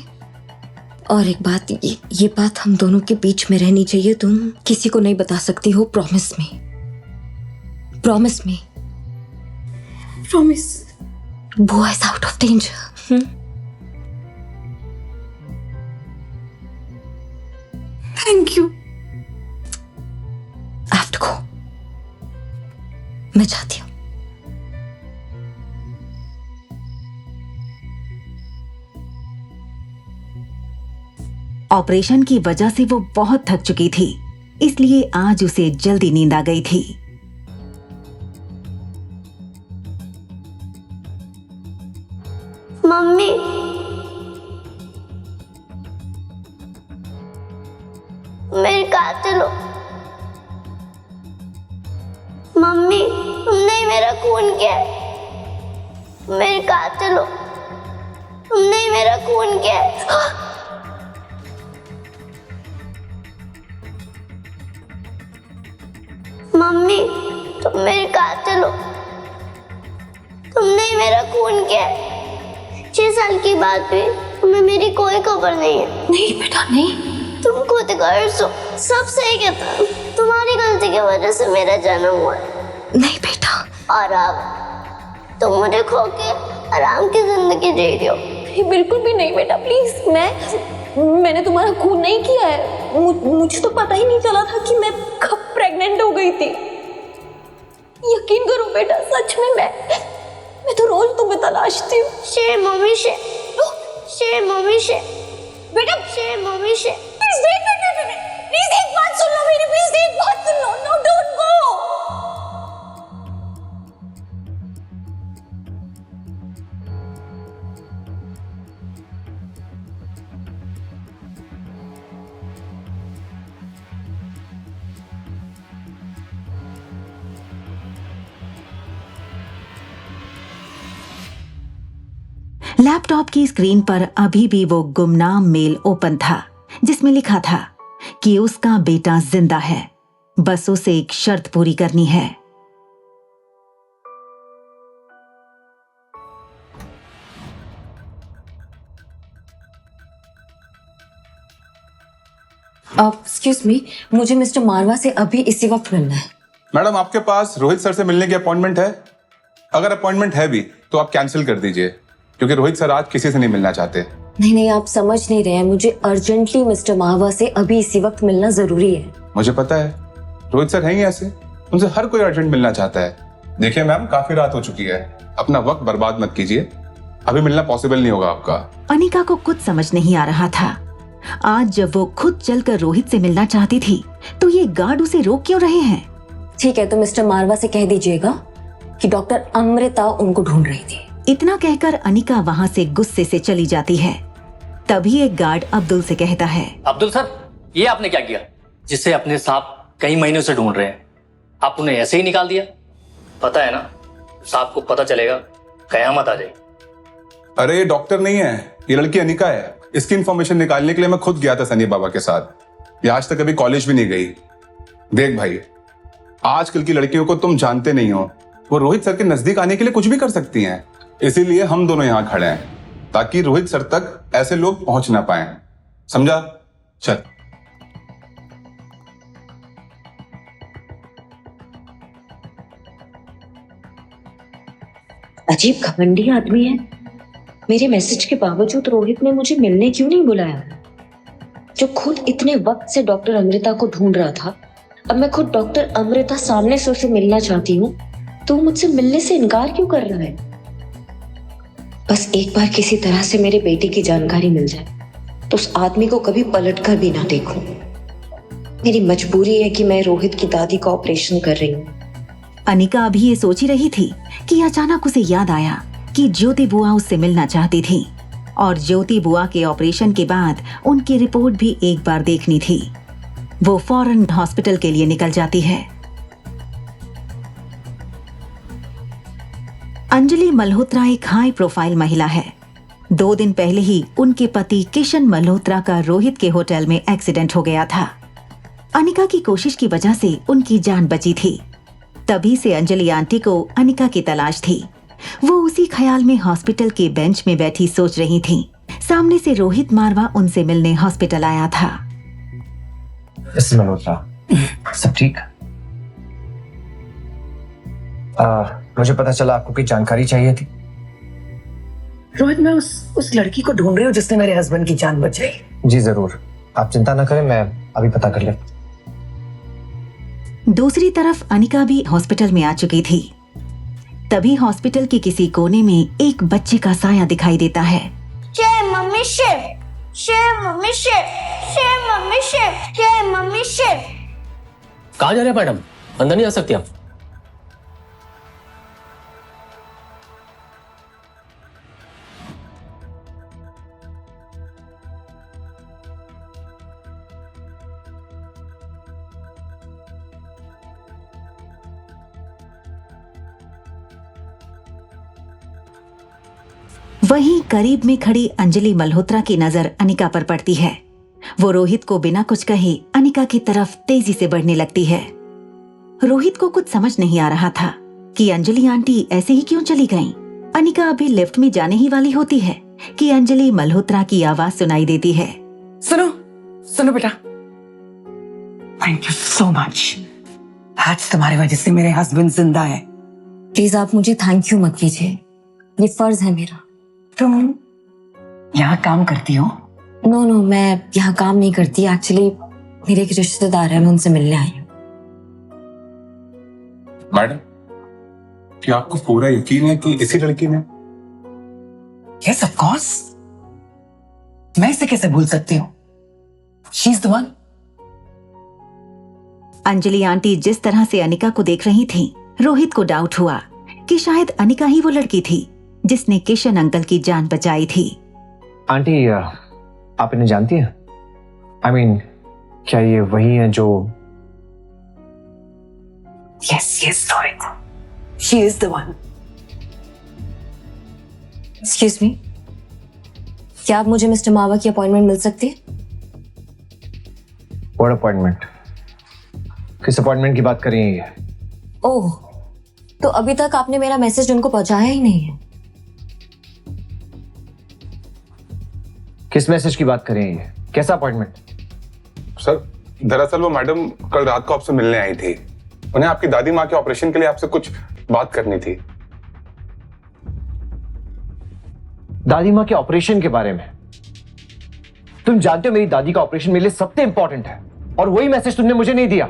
और एक बात, ये बात हम दोनों के बीच में रहनी चाहिए। तुम किसी को नहीं बता सकती हो। Promise me. Promise me. Promise. बुआ is out of danger. Thank you. I have to go. मैं जाती हूँ। ऑपरेशन की वजह से वो बहुत थक चुकी थी, इसलिए आज उसे जल्दी नींद आ गई थी। मम्मी, मेरे कातिल हो। मम्मी, तुमने ही मेरा खून किया है। मेरे कातिल हो। तुमने ही मेरा खून किया है। मम्मी, तुम मेरे कातिल हो। तुमने ही मेरा खून किया है। 6 साल की बात हुई, तुम्हें मेरी कोई खबर नहीं है। नहीं बेटा, नहीं। तुम खुद गर्ज हो। सब सही कहता हूँ। तुम्हारी गलती की वजह से मेरा जन्म हुआ है। नहीं बेटा। और अब तुम मुझे खो के आराम की जिंदगी जी रही हो। बिल्कुल भी नहीं बेटा, प्लीज। मैंने तुम्हारा खून नहीं किया है। मुझे तो पता ही नहीं चला था कि मैं कब प्रेग्नेंट हो गई थी। यकीन करो बेटा, सच में मैं तो रोज तुम्हें तलाशती हूँ। शेर मम्मी शेर, शेर मम्मी शेर, बेटा शेर मम्मी शेर। प्लीज प्लीज एक बात सुन लो मेरी। प्लीज एक बात सुन लो। No, don't go. लैपटॉप की स्क्रीन पर अभी भी वो गुमनाम मेल ओपन था जिसमें लिखा था कि उसका बेटा जिंदा है, बस उसे एक शर्त पूरी करनी है। एक्सक्यूज मी, मुझे मिस्टर मारवा से अभी इसी वक्त मिलना है। मैडम, आपके पास रोहित सर से मिलने की अपॉइंटमेंट है? अगर अपॉइंटमेंट है भी तो आप कैंसिल कर दीजिए, क्योंकि रोहित सर आज किसी से नहीं मिलना चाहते। नहीं, आप समझ नहीं रहे हैं। मुझे अर्जेंटली मिस्टर मारवा से अभी इसी वक्त मिलना जरूरी है। मुझे पता है, रोहित सर हैं ही ऐसे, उनसे हर कोई अर्जेंट मिलना चाहता है। देखिए मैम, काफी रात हो चुकी है, अपना वक्त बर्बाद मत कीजिए, अभी मिलना पॉसिबल नहीं होगा आपका। अनिका को कुछ समझ नहीं आ रहा था। आज जब वो खुद चलकर रोहित से मिलना चाहती थी तो ये गार्ड उसे रोक क्यों रहे हैं? ठीक है, तो मिस्टर मारवा से कह दीजिएगा कि डॉक्टर अमृता उनको ढूंढ रही थी। इतना कहकर अनिका वहाँ से गुस्से से चली जाती है। तभी एक गार्ड अब्दुल से कहता है, अब्दुल सर, ये आपने क्या किया? जिससे अपने सांप कई महीनों से ढूंढ रहे हैं, आप उन्हें ऐसे ही निकाल दिया? पता है ना, सांप को पता चलेगा कयामत आ जाएगी। अरे ये डॉक्टर नहीं है, ये लड़की अनिका है। इसकी इंफॉर्मेशन निकालने के लिए मैं खुद गया था सनी बाबा के साथ। ये आज तक कभी कॉलेज भी नहीं गई। देख भाई, आजकल की लड़कियों को तुम जानते नहीं हो, वो रोहित सर के नजदीक आने के लिए कुछ भी कर सकती हैं। इसीलिए हम दोनों यहाँ खड़े हैं, ताकि रोहित सर तक ऐसे लोग पहुंच ना पाए। समझा? चल। अजीब घमंडी आदमी है। मेरे मैसेज के बावजूद रोहित ने मुझे मिलने क्यों नहीं बुलाया? जो खुद इतने वक्त से डॉक्टर अमृता को ढूंढ रहा था, अब मैं खुद डॉक्टर अमृता सामने से उसे मिलना चाहती हूँ तो वो मुझसे मिलने से इनकार क्यों कर रहा है? बस एक बार किसी तरह से मेरे बेटे की जानकारी मिल जाए तो उस आदमी को कभी पलट कर भी ना देखूं। मेरी मजबूरी है कि मैं रोहित की दादी का ऑपरेशन कर रही हूँ। अनिका अभी ये सोच ही रही थी कि अचानक उसे याद आया कि ज्योति बुआ उससे मिलना चाहती थी और ज्योति बुआ के ऑपरेशन के बाद उनकी रिपोर्ट भी एक बार देखनी थी। वो फौरन हॉस्पिटल के लिए निकल जाती है। अंजलि मल्होत्रा एक हाई प्रोफाइल महिला है। 2 दिन पहले ही उनके पति किशन मल्होत्रा का रोहित के होटल में एक्सीडेंट हो गया था। अनिका की कोशिश की वजह से उनकी जान बची थी। तभी से अंजलि आंटी को अनिका की तलाश थी। वो उसी ख्याल में हॉस्पिटल के बेंच में बैठी सोच रही थी। सामने से रोहित मारवा उनसे मिलने हॉस्पिटल आया था। मल्होत्रा, सब ठीक? मुझे पता चला आपको कोई जानकारी चाहिए थी। रोहित, मैं उस लड़की को ढूंढ रही हूँ जिसने मेरे हस्बैंड की जान बचाई। जी जरूर, आप चिंता ना करें, मैं अभी पता कर लेता। दूसरी तरफ अनिका भी हॉस्पिटल में आ चुकी थी। तभी हॉस्पिटल के किसी कोने में एक बच्चे का साया दिखाई देता है। शेर मम्मी शेर, शेर मम्मी शेर, शेर मम्मी शेर, शेर मम्मी शेर। कहाँ जा रहे हैं मैडम? अंदर नहीं आ सकती आप। वहीं करीब में खड़ी अंजलि मल्होत्रा की नजर अनिका पर पड़ती है। वो रोहित को बिना कुछ कहे अनिका की तरफ तेजी से बढ़ने लगती है। रोहित को कुछ समझ नहीं आ रहा था कि अंजलि आंटी ऐसे ही क्यों चली गईं। अनिका अभी लिफ्ट में जाने ही वाली होती है कि अंजलि मल्होत्रा की आवाज सुनाई देती है। सुनो सुनो बेटा, थैंक यू सो मच। आज तुम्हारी वजह से मेरे हस्बैंड जिंदा है। प्लीज आप मुझे थैंक यू मत कीजिए, ये फर्ज है मेरा। तुम यहाँ काम करती हो? नो, मैं यहाँ काम नहीं करती। एक्चुअली मेरे एक रिश्तेदार है, मैं उनसे मिलने आई हूँ। मैडम, क्या आपको पूरा यकीन है कि इसी लड़की ने? यस ऑफ कोर्स, मैं इसे कैसे भूल सकती हूँ? She is the one. Anjali aunty जिस तरह से अनिका को देख रही थी, रोहित को डाउट हुआ कि शायद अनिका ही वो लड़की थी जिसने किशन अंकल की जान बचाई थी। आंटी, आप इन्हें जानती हैं? I mean, क्या ये वही है जो? Yes Rohit, she is the one. Excuse me, क्या आप मुझे मिस्टर मावा की अपॉइंटमेंट मिल सकती है? What appointment? किस अपॉइंटमेंट की बात कर रही हैं ये? ओह, तो अभी तक आपने मेरा मैसेज उनको पहुंचाया ही नहीं है। किस मैसेज की बात कर रही हैं ये? कैसा अपॉइंटमेंट? सर दरअसल वो मैडम कल रात को आपसे मिलने आई थी। उन्हें आपकी दादी माँ के ऑपरेशन के लिए आपसे कुछ बात करनी थी। दादी माँ के ऑपरेशन के बारे में? तुम जानते हो मेरी दादी का ऑपरेशन मेरे लिए सबसे इंपॉर्टेंट है, और वही मैसेज तुमने मुझे नहीं दिया।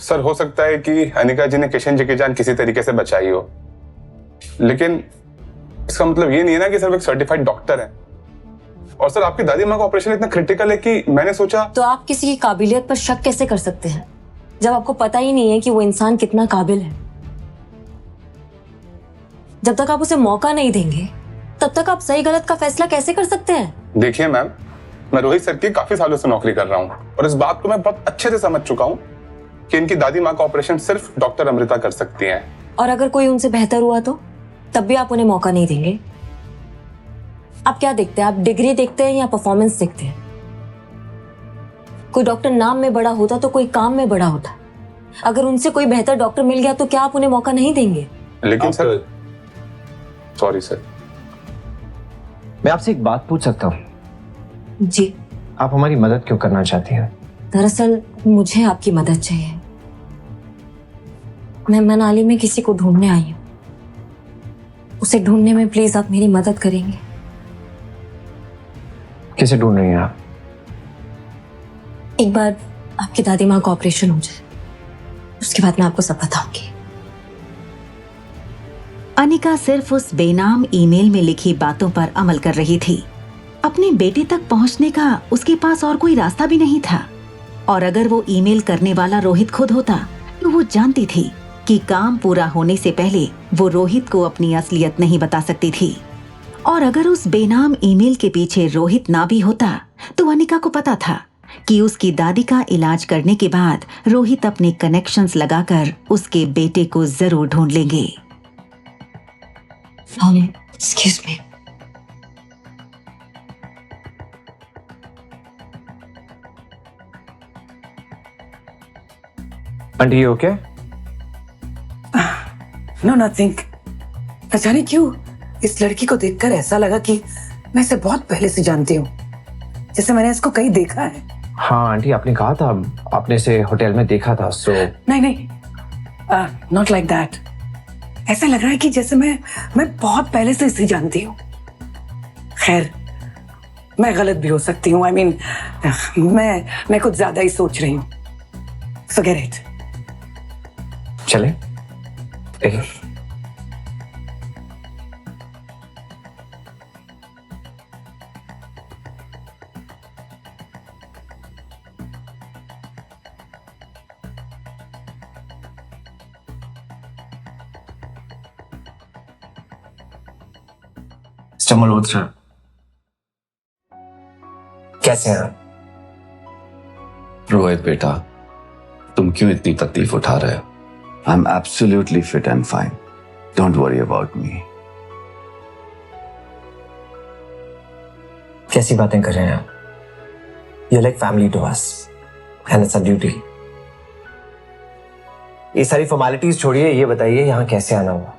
सर हो सकता है कि अनिका जी ने किशन जी की जान किसी तरीके से बचाई हो, लेकिन इसका मतलब ये नहीं है ना कि सर एक सर्टिफाइड डॉक्टर है। और सर आपकी दादी माँ का ऑपरेशन इतना क्रिटिकल है कि मैंने सोचा। तो आप किसी की काबिलियत पर शक कैसे कर सकते हैं जब आपको पता ही नहीं है कि वो इंसान कितना काबिल है? जब तक आप उसे मौका नहीं देंगे तब तक आप सही गलत का फैसला कैसे कर सकते हैं? देखिए मैम, मैं रोहित सर की काफी सालों से नौकरी कर रहा हूँ और इस बात को मैं बहुत अच्छे से समझ चुका हूँ कि इनकी दादी माँ का ऑपरेशन सिर्फ डॉक्टर अमृता कर सकती हैं। और अगर कोई उनसे बेहतर हुआ तो तब भी आप उन्हें मौका नहीं देंगे? आप क्या देखते हैं? आप डिग्री देखते हैं या परफॉर्मेंस देखते हैं? कोई डॉक्टर नाम में बड़ा होता तो कोई काम में बड़ा होता। अगर उनसे कोई बेहतर डॉक्टर मिल गया तो क्या आप उन्हें मौका नहीं देंगे? लेकिन सर, सॉरी सर, मैं आपसे एक बात पूछ सकता हूँ? जी। आप हमारी मदद क्यों करना चाहती हैं? दरअसल मुझे आपकी मदद चाहिए। मैं मनाली में किसी को ढूंढने आई हूँ। उसे ढूंढने में प्लीज आप मेरी मदद करेंगे? किसे ढूंढ रही हैं आप? एक बार आपकी दादी माँ का ऑपरेशन हो जाए, उसके बाद मैं आपको सब बताऊंगी। अनिका सिर्फ उस बेनाम ईमेल में लिखी बातों पर अमल कर रही थी। अपने बेटे तक पहुंचने का उसके पास और कोई रास्ता भी नहीं था। और अगर वो ईमेल करने वाला रोहित खुद होता तो वो जानती थी कि काम पूरा होने से पहले वो रोहित को अपनी असलियत नहीं बता सकती थी। और अगर उस बेनाम ईमेल के पीछे रोहित ना भी होता तो अनिका को पता था कि उसकी दादी का इलाज करने के बाद रोहित अपने कनेक्शंस लगाकर उसके बेटे को जरूर ढूंढ लेंगे। Excuse me. Aunty okay? No nothing. न जाने क्यों इस लड़की को देखकर ऐसा लगा कि मैं इसे बहुत पहले से जानती हूँ, जैसे मैंने इसको कहीं देखा है। हाँ आंटी, आपने कहा था आपने इसे होटल में देखा था। सो नहीं नहीं, नॉट लाइक दैट। ऐसा लग रहा है कि जैसे मैं बहुत पहले से इसे जानती हूँ। खैर, मैं गलत भी हो सकती हूँ। आई मीन, मैं कुछ ज्यादा ही सोच रही हूँ। Forget it. चले? मल्होत्रा, कैसे हैं? रोहित बेटा, तुम क्यों इतनी तकलीफ उठा रहे हो? I am absolutely fit and fine. Don't worry about me. कैसी बातें कर रहे हैं आप? You're like family to us, and it's our duty. ये सारी फॉर्मेलिटीज छोड़िए, ये बताइए यहाँ कैसे आना हुआ?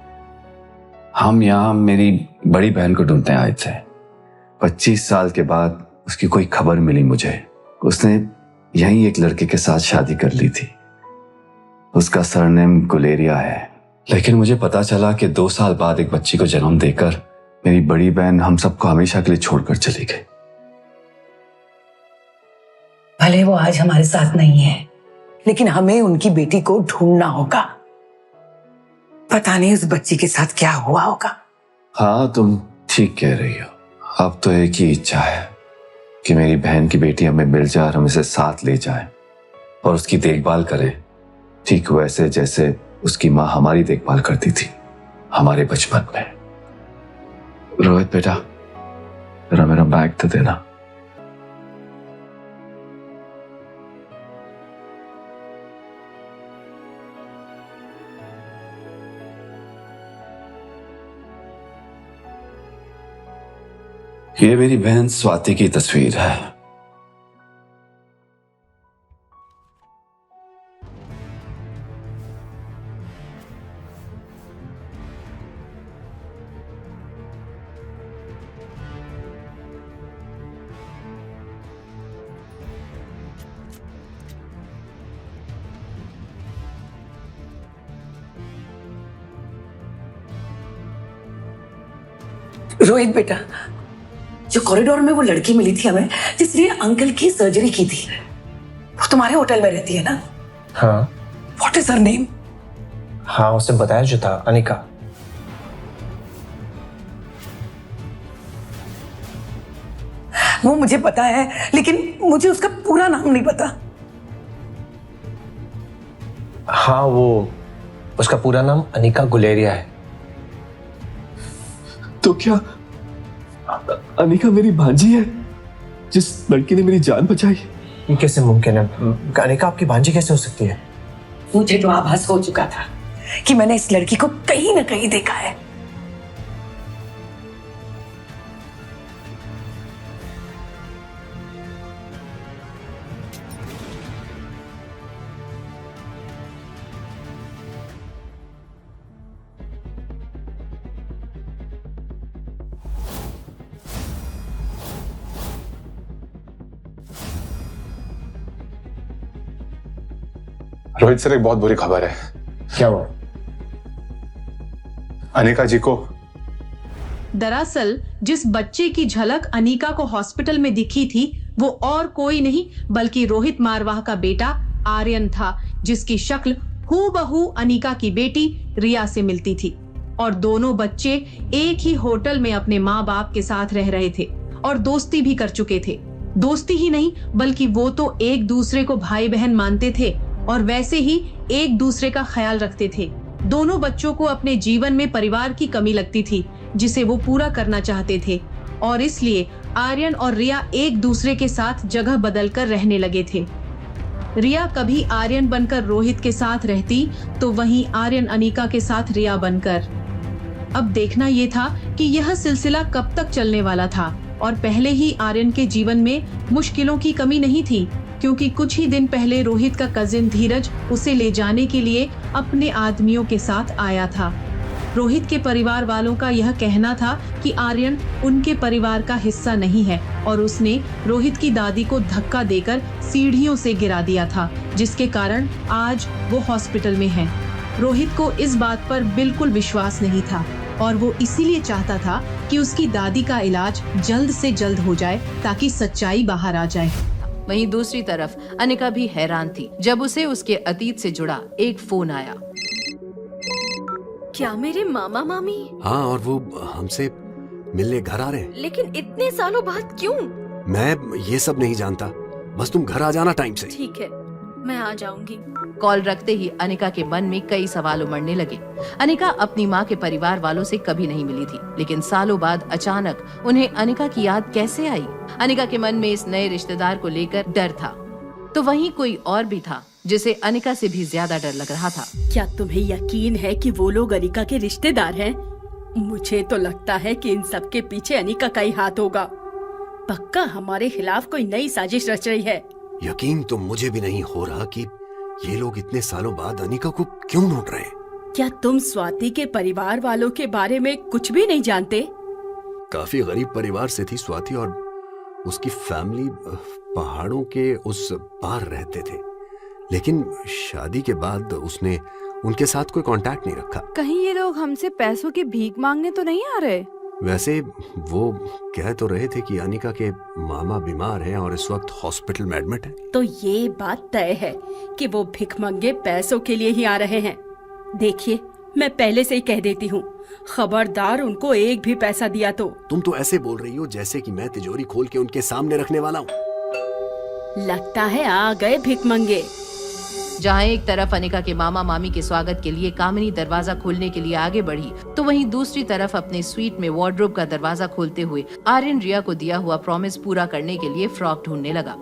हम यहाँ मेरी बड़ी बहन को ढूंढने आए थे। 25 साल के बाद उसकी कोई खबर मिली मुझे। उसने यहीं एक लड़के के साथ शादी कर ली थी। उसका सरनेम गुलेरिया है। लेकिन मुझे पता चला कि 2 साल बाद एक बच्ची को जन्म देकर मेरी बड़ी बहन हम सबको हमेशा के लिए छोड़कर चली गई। भले वो आज हमारे साथ नहीं है, लेकिन हमें उनकी बेटी को ढूंढना होगा। पता नहीं उस बच्ची के साथ क्या हुआ होगा। हाँ, तुम ठीक कह रही हो। अब तो एक ही इच्छा है कि मेरी बहन की बेटी हमें मिल जाए और हम इसे साथ ले जाए और उसकी देखभाल करें, ठीक वैसे जैसे उसकी माँ हमारी देखभाल करती थी हमारे बचपन में। रोहित बेटा, जरा मेरा बैग तो देना। ये मेरी बहन स्वाति की तस्वीर है। रोहित बेटा, जो कॉरिडोर में वो लड़की मिली थी हमें, जिसने अंकल की सर्जरी की थी, वो तुम्हारे होटल में रहती है ना? हाँ। What is her name? हाँ, उसने बताया जो था, अनिका। वो मुझे पता है, लेकिन मुझे उसका पूरा नाम नहीं पता। हाँ, वो उसका पूरा नाम अनिका गुलेरिया है। तो क्या अनिका मेरी भांजी है, जिस लड़की ने मेरी जान बचाई? ये कैसे मुमकिन है? अनिका आपकी भांजी कैसे हो सकती है? मुझे तो आभास हो चुका था कि मैंने इस लड़की को कहीं ना कहीं देखा है। रोहित सर, एक बहुत बुरी खबर है। क्या हुआ? अनिका जी को दरअसल जिस बच्चे की झलक अनीका को हॉस्पिटल में दिखी थी, वो और कोई नहीं बल्कि रोहित मारवाह का बेटा आर्यन था, जिसकी शक्ल हूबहू अनीका की बेटी रिया से मिलती थी। और दोनों बच्चे एक ही होटल में अपने माँ बाप के साथ रह रहे थे और दोस्ती भी कर चुके थे। दोस्ती ही नहीं बल्कि वो तो एक दूसरे को भाई बहन मानते थे और वैसे ही एक दूसरे का ख्याल रखते थे। दोनों बच्चों को अपने जीवन में परिवार की कमी लगती थी, जिसे वो पूरा करना चाहते थे, और इसलिए आर्यन और रिया एक दूसरे के साथ जगह बदलकर रहने लगे थे। रिया कभी आर्यन बनकर रोहित के साथ रहती, तो वहीं आर्यन अनीका के साथ रिया बनकर। अब देखना ये था कि यह सिलसिला कब तक चलने वाला था, और पहले ही आर्यन के जीवन में मुश्किलों की कमी नहीं थी, क्योंकि कुछ ही दिन पहले रोहित का कजिन धीरज उसे ले जाने के लिए अपने आदमियों के साथ आया था। रोहित के परिवार वालों का यह कहना था कि आर्यन उनके परिवार का हिस्सा नहीं है, और उसने रोहित की दादी को धक्का देकर सीढ़ियों से गिरा दिया था, जिसके कारण आज वो हॉस्पिटल में है। रोहित को इस बात पर बिल्कुल विश्वास नहीं था, और वो इसीलिए चाहता था कि उसकी दादी का इलाज जल्द से जल्द हो जाए, ताकि सच्चाई बाहर आ जाए। वहीं दूसरी तरफ अनिका भी हैरान थी जब उसे उसके अतीत से जुड़ा एक फोन आया। क्या मेरे मामा मामी? हाँ, और वो हमसे मिलने घर आ रहे हैं। लेकिन इतने सालों बाद क्यों? मैं ये सब नहीं जानता, बस तुम घर आ जाना टाइम से। ठीक है, मैं आ जाऊंगी। कॉल रखते ही अनिका के मन में कई सवाल उमड़ने लगे। अनिका अपनी माँ के परिवार वालों से कभी नहीं मिली थी, लेकिन सालों बाद अचानक उन्हें अनिका की याद कैसे आई? अनिका के मन में इस नए रिश्तेदार को लेकर डर था, तो वहीं कोई और भी था जिसे अनिका से भी ज्यादा डर लग रहा था। क्या तुम्हें यकीन है कि वो लोग अनिका के रिश्तेदार हैं? मुझे तो लगता है कि इन सब के पीछे अनिका का ही हाथ होगा। पक्का हमारे खिलाफ कोई नई साजिश रच रही है। यकीन तो मुझे भी नहीं हो रहा कि ये लोग इतने सालों बाद अनिका को क्यों ढूंढ रहे हैं। क्या तुम स्वाति के परिवार वालों के बारे में कुछ भी नहीं जानते? काफी गरीब परिवार से थी स्वाति, और उसकी फैमिली पहाड़ों के उस पार रहते थे, लेकिन शादी के बाद उसने उनके साथ कोई कांटेक्ट नहीं रखा। कहीं ये लोग हमसे पैसों की भीख मांगने तो नहीं आ रहे? वैसे वो कह तो रहे थे कि अनिका के मामा बीमार हैं और इस वक्त हॉस्पिटल में एडमिट हैं। तो ये बात तय है कि वो भिखमंगे पैसों के लिए ही आ रहे हैं। देखिए, मैं पहले से ही कह देती हूँ, खबरदार उनको एक भी पैसा दिया तो। तुम तो ऐसे बोल रही हो जैसे कि मैं तिजोरी खोल के उनके सामने रखने वाला हूँ। लगता है आ गए भिखमंगे। जहाँ एक तरफ अनिका के मामा मामी के स्वागत के लिए कामिनी दरवाजा खोलने के लिए आगे बढ़ी, तो वहीं दूसरी तरफ अपने स्वीट में वार्डरोब का दरवाजा खोलते हुए आर्यन रिया को दिया हुआ प्रॉमिस पूरा करने के लिए फ्रॉक ढूंढने लगा।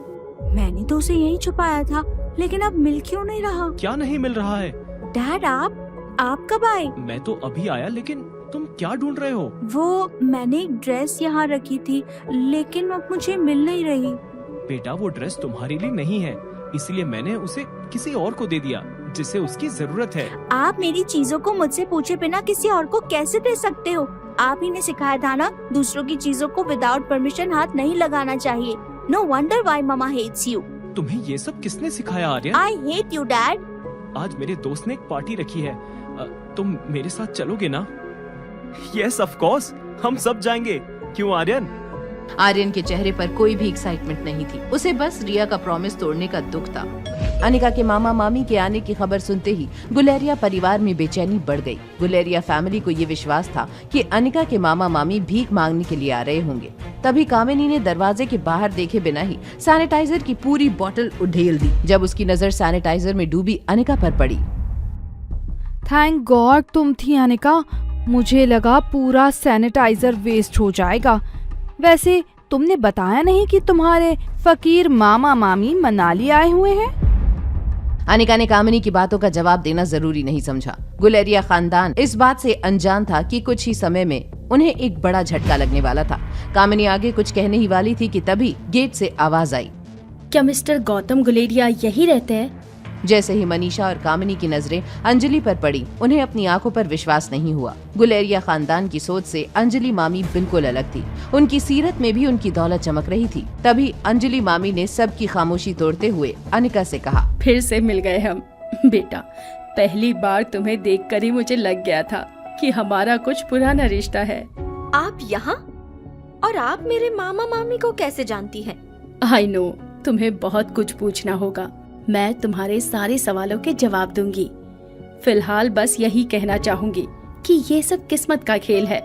मैंने तो उसे यहीं छुपाया था, लेकिन अब मिल क्यों नहीं रहा? क्या नहीं मिल रहा है? डैड, आप कब आए? मैं तो अभी आया, लेकिन तुम क्या ढूंढ रहे हो? वो मैंने एक ड्रेस यहाँ रखी थी, लेकिन अब मुझे मिल नहीं रही। बेटा वो ड्रेस तुम्हारे लिए नहीं है, इसलिए मैंने उसे किसी और को दे दिया जिसे उसकी जरूरत है। आप मेरी चीजों को मुझसे पूछे बिना किसी और को कैसे दे सकते हो? आप ही ने सिखाया था ना, दूसरों की चीजों को विदाउट परमिशन हाथ नहीं लगाना चाहिए। No wonder why mama hates you. तुम्हें ये सब किसने सिखाया Aryan? I hate you dad. आज मेरे दोस्त ने एक पार्टी रखी है, तुम मेरे साथ चलोगे ना? यस ऑफ कोर्स, हम सब जाएंगे। क्यों आर्यन? आर्यन के चेहरे पर कोई भी एक्साइटमेंट नहीं थी, उसे बस रिया का प्रॉमिस तोड़ने का दुख था। अनिका के मामा मामी के आने की खबर सुनते ही गुलेरिया परिवार में बेचैनी बढ़ गई। गुलेरिया फैमिली को ये विश्वास था कि अनिका के मामा मामी भीख मांगने के लिए आ रहे होंगे। तभी कामिनी ने दरवाजे के बाहर देखे बिना ही सैनिटाइजर की पूरी बोतल उधेल दी। जब उसकी नजर सैनिटाइजर में डूबी अनिका पर पड़ी। थैंक गॉड तुम थी अनिका, मुझे लगा पूरा सैनिटाइजर वेस्ट हो जाएगा। वैसे तुमने बताया नहीं कि तुम्हारे फकीर मामा मामी मनाली आए हुए हैं? अनिका ने कामिनी की बातों का जवाब देना जरूरी नहीं समझा। गुलेरिया खानदान इस बात से अनजान था कि कुछ ही समय में उन्हें एक बड़ा झटका लगने वाला था। कामिनी आगे कुछ कहने ही वाली थी कि तभी गेट से आवाज आई। क्या मिस्टर गौतम गुलेरिया यही रहते हैं? जैसे ही मनीषा और कामिनी की नजरें अंजलि पर पड़ी, उन्हें अपनी आंखों पर विश्वास नहीं हुआ। गुलेरिया खानदान की सोच से अंजलि मामी बिल्कुल अलग थी। उनकी सीरत में भी उनकी दौलत चमक रही थी। तभी अंजलि मामी ने सबकी खामोशी तोड़ते हुए अनिका से कहा, फिर से मिल गए हम। बेटा, पहली बार तुम्हें देखकर ही मुझे लग गया था कि हमारा कुछ पुराना रिश्ता है। आप यहाँ? और आप मेरे मामा मामी को कैसे जानती हैं? आई नो, तुम्हें बहुत कुछ पूछना होगा। मैं तुम्हारे सारे सवालों के जवाब दूंगी। फिलहाल बस यही कहना चाहूंगी कि ये सब किस्मत का खेल है।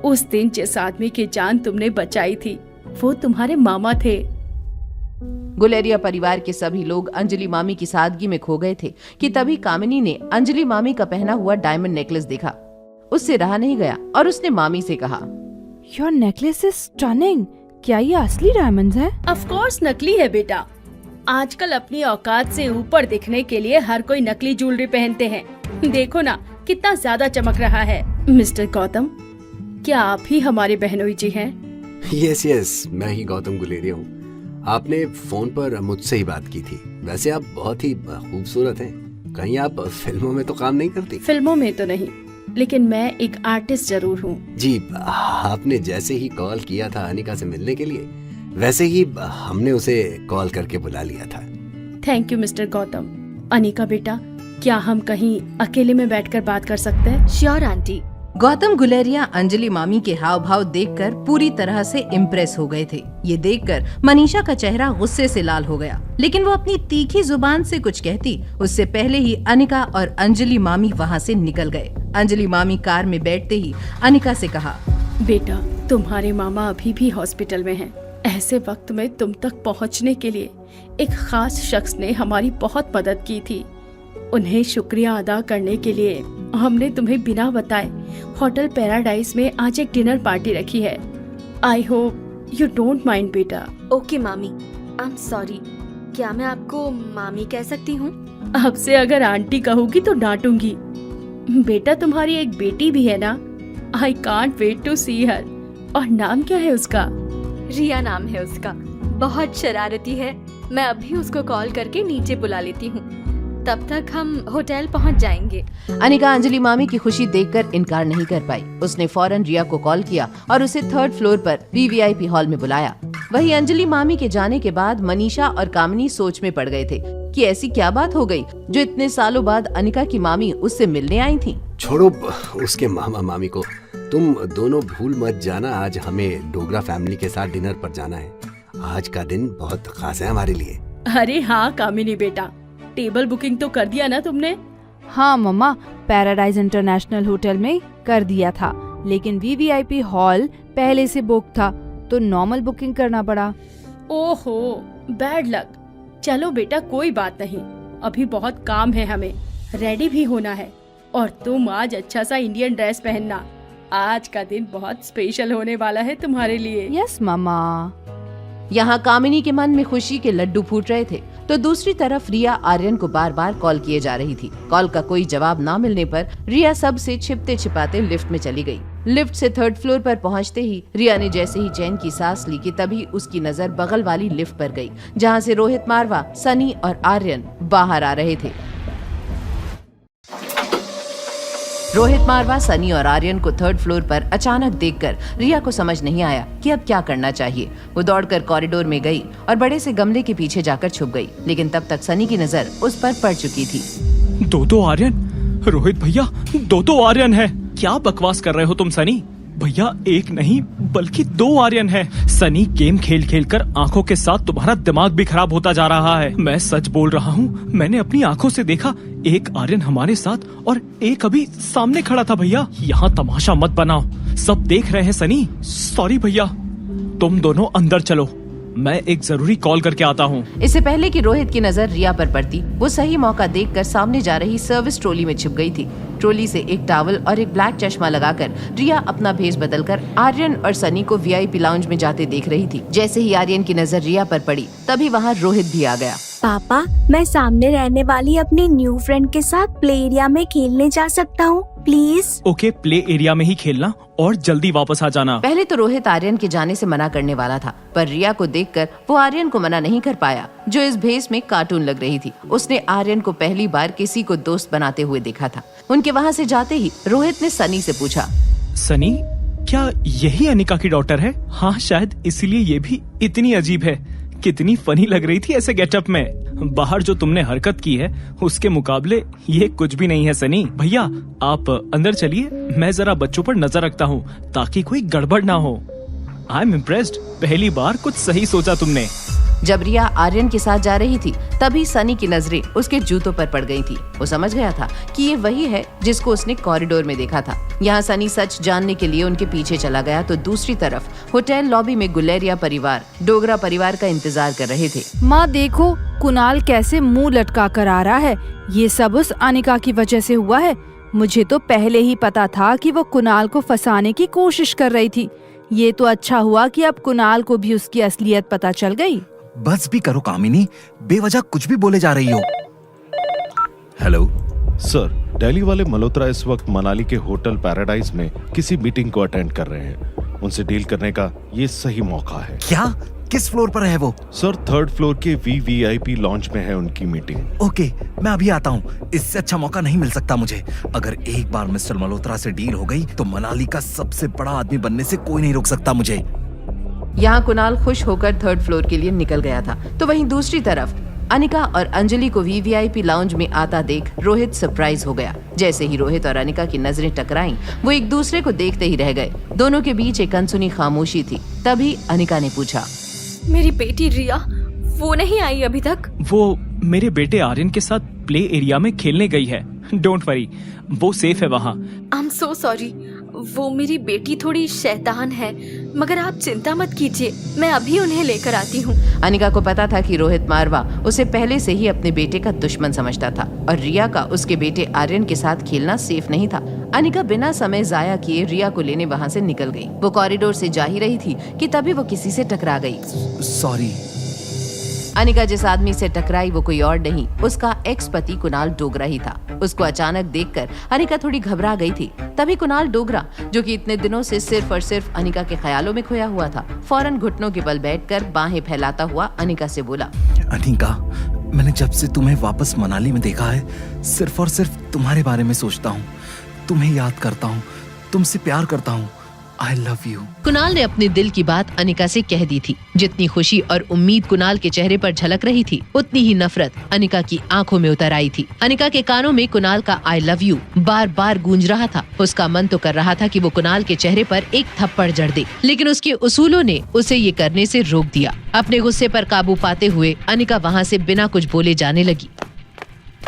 उस दिन जिस आदमी की जान तुमने बचाई थी, वो तुम्हारे मामा थे। गुलेरिया परिवार के सभी लोग अंजलि मामी की सादगी में खो गए थे कि तभी कामिनी ने अंजलि मामी का पहना हुआ डायमंड नेकलेस देखा। उससे रहा नहीं गया और उसने मामी से कहा, योर नेकलेस इज स्टनिंग। क्या ये असली डायमंड्स हैं? ऑफ कोर्स नकली है बेटा। आजकल अपनी औकात से ऊपर दिखने के लिए हर कोई नकली ज्वेलरी पहनते हैं। देखो ना कितना ज्यादा चमक रहा है। मिस्टर गौतम, क्या आप ही हमारे बहनोई जी हैं? यस, मैं ही गौतम गुलेरिया हूँ। आपने फोन पर मुझसे ही बात की थी। वैसे आप बहुत ही खूबसूरत हैं। कहीं आप फिल्मों में तो काम नहीं करती? फिल्मों में तो नहीं, लेकिन मैं एक आर्टिस्ट जरूर हूँ। जी, आपने जैसे ही कॉल किया था अनिका से मिलने के लिए, वैसे ही हमने उसे कॉल करके बुला लिया था। Thank you mister Gautam. Anika बेटा, क्या हम कहीं अकेले में बैठकर बात कर सकते हैं? Sure aunty. गौतम गुलेरिया अंजलि मामी के हाव भाव देखकर पूरी तरह से इम्प्रेस हो गए थे। ये देखकर मनीषा का चेहरा गुस्से से लाल हो गया, लेकिन वो अपनी तीखी जुबान से कुछ कहती उससे पहले ही अनिका और अंजलि मामी वहाँ से निकल गए। अंजलि मामी कार में बैठते ही अनिका से कहा, बेटा, तुम्हारे मामा अभी भी हॉस्पिटल में हैं। ऐसे वक्त में तुम तक पहुंचने के लिए एक खास शख्स ने हमारी बहुत मदद की थी। उन्हें शुक्रिया अदा करने के लिए हमने तुम्हें बिना बताए होटल पैराडाइज में आज एक डिनर पार्टी रखी है। I hope you don't mind बेटा। ओके मामी, आई एम सॉरी। क्या मैं आपको मामी कह सकती हूँ? अब से अगर आंटी कहूँगी तो डांटूंगी। बेटा, तुम्हारी एक बेटी भी है ना? आई कांट वेट टू सी हर। और नाम क्या है उसका? रिया नाम है उसका। बहुत शरारती है। मैं अभी उसको कॉल करके नीचे बुला लेती हूँ। तब तक हम होटल पहुँच जाएंगे। अनिका अंजलि मामी की खुशी देखकर इनकार नहीं कर पाई। उसने फौरन रिया को कॉल किया और उसे 3rd फ्लोर पर वीवीआईपी हॉल में बुलाया। वहीं अंजलि मामी के जाने के बाद मनीषा और कामिनी सोच में पड़ गए थे कि ऐसी क्या बात हो गई जो इतने सालों बाद अनिका की मामी उससे मिलने आई थी। छोड़ो उसके मामा मामी को, तुम दोनों भूल मत जाना। आज हमें डोगरा फैमिली के साथ डिनर पर जाना है। आज का दिन बहुत खास है हमारे लिए। अरे हाँ कामिनी बेटा, टेबल बुकिंग तो कर दिया ना तुमने? हाँ मम्मा, पैराडाइज इंटरनेशनल होटल में कर दिया था, लेकिन वीवीआईपी हॉल पहले से बुक था तो नॉर्मल बुकिंग करना पड़ा। ओहो, बैड लक। चलो बेटा, कोई बात नहीं, अभी बहुत काम है, हमें रेडी भी होना है। और तुम आज अच्छा सा इंडियन ड्रेस पहनना। आज का दिन बहुत स्पेशल होने वाला है तुम्हारे लिए। यस मामा। यहाँ कामिनी के मन में खुशी के लड्डू फूट रहे थे, तो दूसरी तरफ रिया आर्यन को बार बार कॉल किए जा रही थी। कॉल का कोई जवाब ना मिलने पर रिया सबसे छिपते छिपाते लिफ्ट में चली गई। लिफ्ट से 3rd फ्लोर पर पहुंचते ही रिया ने जैसे ही चैन की सांस ली कि तभी उसकी नजर बगल वाली लिफ्ट पर गई, जहां से रोहित मारवा, सनी और आर्यन बाहर आ रहे थे। रोहित मारवा, सनी और आर्यन को 3rd फ्लोर पर अचानक देखकर रिया को समझ नहीं आया कि अब क्या करना चाहिए। वो दौड़कर कॉरिडोर में गई और बड़े से गमले के पीछे जाकर छुप गई, लेकिन तब तक सनी की नजर उस पर पड़ चुकी थी। दो आर्यन, रोहित भैया, दो आर्यन है। क्या बकवास कर रहे हो तुम सनी? भैया एक नहीं बल्कि 2 आर्यन है। सनी गेम खेल खेल कर आंखों के साथ तुम्हारा दिमाग भी खराब होता जा रहा है। मैं सच बोल रहा हूँ, मैंने अपनी आंखों से देखा। एक आर्यन हमारे साथ और एक अभी सामने खड़ा था। भैया यहाँ तमाशा मत बनाओ, सब देख रहे हैं सनी। सॉरी भैया, तुम दोनों अंदर चलो, मैं एक जरूरी कॉल करके आता हूँ। इससे पहले कि रोहित की नजर रिया पर पड़ती, वो सही मौका देखकर सामने जा रही सर्विस ट्रॉली में छिप गई थी। ट्रॉली से एक टॉवल और एक ब्लैक चश्मा लगाकर रिया अपना भेष बदलकर आर्यन और सनी को VIP लाउंज में जाते देख रही थी। जैसे ही आर्यन की नजर रिया पर पड़ी, तभी वहाँ रोहित भी आ गया। पापा, मैं सामने रहने वाली अपनी न्यू फ्रेंड के साथ प्ले एरिया में खेलने जा सकता हूँ प्लीज? ओके, प्ले एरिया में ही खेलना और जल्दी वापस आ जाना। पहले तो रोहित आर्यन के जाने से मना करने वाला था, पर रिया को देखकर वो आर्यन को मना नहीं कर पाया, जो इस भेष में कार्टून लग रही थी। उसने आर्यन को पहली बार किसी को दोस्त बनाते हुए देखा था। उनके वहाँ से जाते ही रोहित ने सनी से पूछा, सनी, क्या यही अनिका की डॉटर है? हाँ शायद इसीलिए ये भी इतनी अजीब है। कितनी फनी लग रही थी ऐसे गेटअप में। बाहर जो तुमने हरकत की है उसके मुकाबले ये कुछ भी नहीं है सनी। भैया आप अंदर चलिए, मैं जरा बच्चों पर नजर रखता हूँ ताकि कोई गड़बड़ ना हो। आई एम इम्प्रेस्ड, पहली बार कुछ सही सोचा तुमने। जब रिया आर्यन के साथ जा रही थी, तभी सनी की नजरें उसके जूतों पर पड़ गई थी। वो समझ गया था कि ये वही है जिसको उसने कॉरिडोर में देखा था। यहाँ सनी सच जानने के लिए उनके पीछे चला गया, तो दूसरी तरफ होटल लॉबी में गुलेरिया परिवार, डोगरा परिवार का इंतजार कर रहे थे। माँ देखो, कुणाल कैसे मुंह लटका कर आ रहा है। ये सब उस अनिका की वजह से हुआ है। मुझे तो पहले ही पता था कि वो कुणाल को फंसाने की कोशिश कर रही थी। ये तो अच्छा हुआ कि अब कुणाल को भी उसकी असलियत पता चल गई। बस भी करो कामिनी, बेवजह कुछ भी बोले जा रही हो। हेलो सर, दिल्ली वाले मल्होत्रा इस वक्त मनाली के होटल पैराडाइज में किसी मीटिंग को अटेंड कर रहे हैं। उनसे डील करने का ये सही मौका है। क्या? किस फ्लोर पर है वो? सर 3rd फ्लोर के VVIP लॉन्च में है उनकी मीटिंग। ओके, मैं अभी आता हूँ। इससे अच्छा मौका नहीं मिल सकता मुझे। अगर एक बार मिस्टर मल्होत्रा से डील हो गई तो मनाली का सबसे बड़ा आदमी बनने से कोई नहीं रोक सकता मुझे। यहाँ कुणाल खुश होकर 3rd फ्लोर के लिए निकल गया था, तो वहीं दूसरी तरफ अनिका और अंजलि को VVIP लाउंज में आता देख रोहित सरप्राइज हो गया। जैसे ही रोहित और अनिका की नजरें टकराईं, वो एक दूसरे को देखते ही रह गए। दोनों के बीच एक अनसुनी खामोशी थी। तभी अनिका ने पूछा, मेरी बेटी रिया वो नहीं आई अभी तक? वो मेरे बेटे आर्यन के साथ प्ले एरिया में खेलने गई है। डोंट वरी, वो सेफ है वहाँ। आई एम सो सॉरी, वो मेरी बेटी थोड़ी शैतान है, मगर आप चिंता मत कीजिए, मैं अभी उन्हें लेकर आती हूँ। अनिका को पता था कि रोहित मारवा उसे पहले से ही अपने बेटे का दुश्मन समझता था और रिया का उसके बेटे आर्यन के साथ खेलना सेफ नहीं था। अनिका बिना समय जाया किए रिया को लेने वहाँ से निकल गई। वो कॉरिडोर से जा ही रही थी कि तभी वो किसी से टकरा गई। सॉरी। अनिका जिस आदमी से टकराई वो कोई और नहीं, उसका एक्स पति कुणाल डोगरा ही था। उसको अचानक देखकर अनिका थोड़ी घबरा गई थी। तभी कुणाल डोगरा, जो कि इतने दिनों से सिर्फ और सिर्फ अनिका के ख्यालों में खोया हुआ था, फौरन घुटनों के बल बैठकर बाहें फैलाता हुआ अनिका से बोला, अनिका, मैंने जब से तुम्हें वापस मनाली में देखा है, सिर्फ और सिर्फ तुम्हारे बारे में सोचता हूँ, तुम्हें याद करता हूँ, तुमसे प्यार करता हूँ। I love you। कुणाल ने अपने दिल की बात अनिका से कह दी थी। जितनी खुशी और उम्मीद कुणाल के चेहरे पर झलक रही थी, उतनी ही नफरत अनिका की आंखों में उतर आई थी। अनिका के कानों में कुणाल का I love you बार बार गूंज रहा था। उसका मन तो कर रहा था कि वो कुणाल के चेहरे पर एक थप्पड़ जड़ दे, लेकिन उसके उसूलों ने उसे ये करने से रोक दिया। अपने गुस्से पर काबू पाते हुए अनिका वहाँ से बिना कुछ बोले जाने लगी।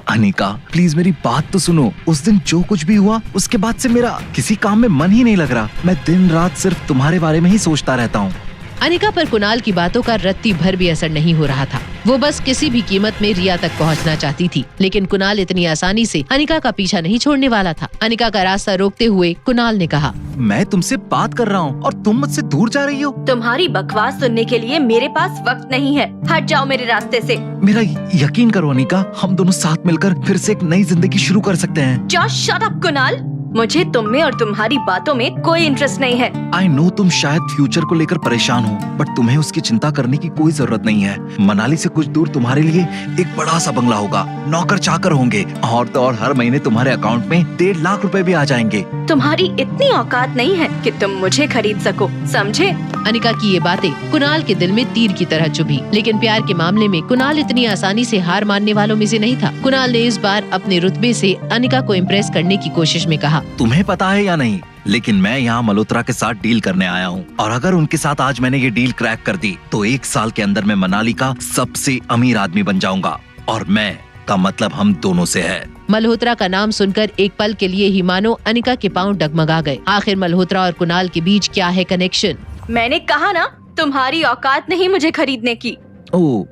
अनिका, प्लीज मेरी बात तो सुनो। उस दिन जो कुछ भी हुआ, उसके बाद से मेरा किसी काम में मन ही नहीं लग रहा। मैं दिन रात सिर्फ तुम्हारे बारे में ही सोचता रहता हूँ। अनिका पर कुणाल की बातों का रत्ती भर भी असर नहीं हो रहा था। वो बस किसी भी कीमत में रिया तक पहुंचना चाहती थी, लेकिन कुणाल इतनी आसानी से अनिका का पीछा नहीं छोड़ने वाला था। अनिका का रास्ता रोकते हुए कुणाल ने कहा, मैं तुमसे बात कर रहा हूँ और तुम मुझसे दूर जा रही हो। तुम्हारी बकवास सुनने के लिए मेरे पास वक्त नहीं है, हट जाओ मेरे रास्ते से। मेरा यकीन करो अनिका, हम दोनों साथ मिलकर फिर से एक नई जिंदगी शुरू कर सकते हैं। जस्ट शट अप कुणाल, मुझे तुम में और तुम्हारी बातों में कोई इंटरेस्ट नहीं है। आई नो तुम शायद फ्यूचर को लेकर परेशान हो, बट तुम्हें उसकी चिंता करने की कोई जरूरत नहीं है। मनाली से कुछ दूर तुम्हारे लिए एक बड़ा सा बंगला होगा, नौकर चाकर होंगे और तो और हर महीने तुम्हारे अकाउंट में 1.5 लाख रुपए भी आ जाएंगे। तुम्हारी इतनी औकात नहीं है कि तुम मुझे खरीद सको, समझे? अनिका की ये बातें कुणाल के दिल में तीर की तरह चुभी, लेकिन प्यार के मामले में कुणाल इतनी आसानी से हार मानने वालों में से नहीं था। कुणाल ने इस बार अपने रुतबे से अनिका को इम्प्रेस करने की कोशिश में कहा, तुम्हें पता है या नहीं, लेकिन मैं यहाँ मल्होत्रा के साथ डील करने आया हूँ और अगर उनके साथ आज मैंने ये डील क्रैक कर दी तो 1 साल के अंदर मैं मनाली का सबसे अमीर आदमी बन जाऊंगा और मैं का मतलब हम दोनों से है। मल्होत्रा का नाम सुनकर एक पल के लिए ही मानो अनिका के पांव डगमगा गए। आखिर मल्होत्रा और कुणाल के बीच क्या है कनेक्शन? मैंने कहा ना, तुम्हारी औकात नहीं मुझे खरीदने की। ओह,